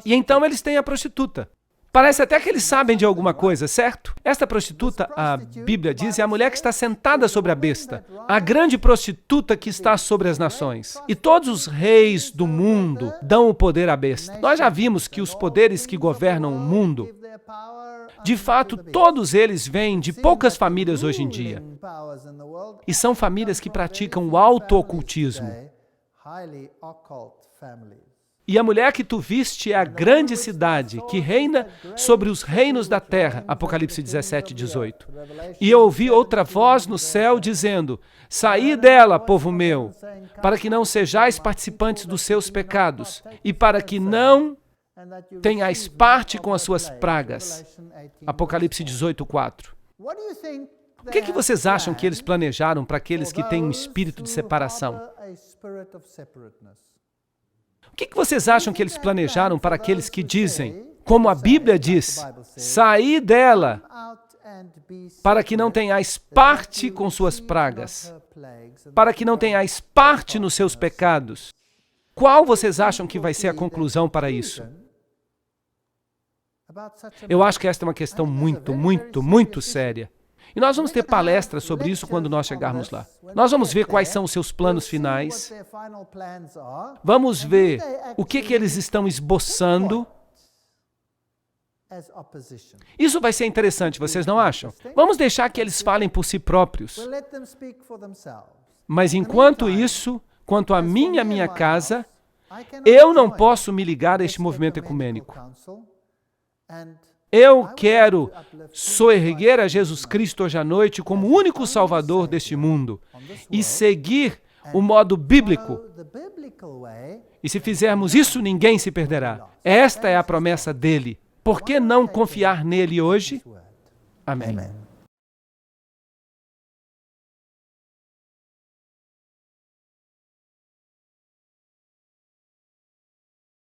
E então eles têm a prostituta. Parece até que eles sabem de alguma coisa, certo? Esta prostituta, a Bíblia diz, é a mulher que está sentada sobre a besta. A grande prostituta que está sobre as nações. E todos os reis do mundo dão o poder à besta. Nós já vimos que os poderes que governam o mundo, de fato, todos eles vêm de poucas famílias hoje em dia. E são famílias que praticam o auto-ocultismo. E a mulher que tu viste é a grande cidade que reina sobre os reinos da terra. Apocalipse 17, 18. E eu ouvi outra voz no céu dizendo: saí dela, povo meu, para que não sejais participantes dos seus pecados, e para que não tenhais parte com as suas pragas. Apocalipse 18, 4. O que vocês acham que eles planejaram para aqueles que têm um espírito de separação? O que vocês acham que eles planejaram para aqueles que dizem, como a Bíblia diz, saí dela para que não tenhais parte com suas pragas, para que não tenhais parte nos seus pecados? Qual vocês acham que vai ser a conclusão para isso? Eu acho que esta é uma questão muito, muito, muito séria. E nós vamos ter palestras sobre isso quando nós chegarmos lá. Nós vamos ver quais são os seus planos finais. Vamos ver o que eles estão esboçando. Isso vai ser interessante, vocês não acham? Vamos deixar que eles falem por si próprios. Mas enquanto isso, quanto a mim e a minha casa, eu não posso me ligar a este movimento ecumênico. Eu quero soerguer a Jesus Cristo hoje à noite como o único Salvador deste mundo e seguir o modo bíblico. E se fizermos isso, ninguém se perderá. Esta é a promessa dele. Por que não confiar nele hoje? Amém.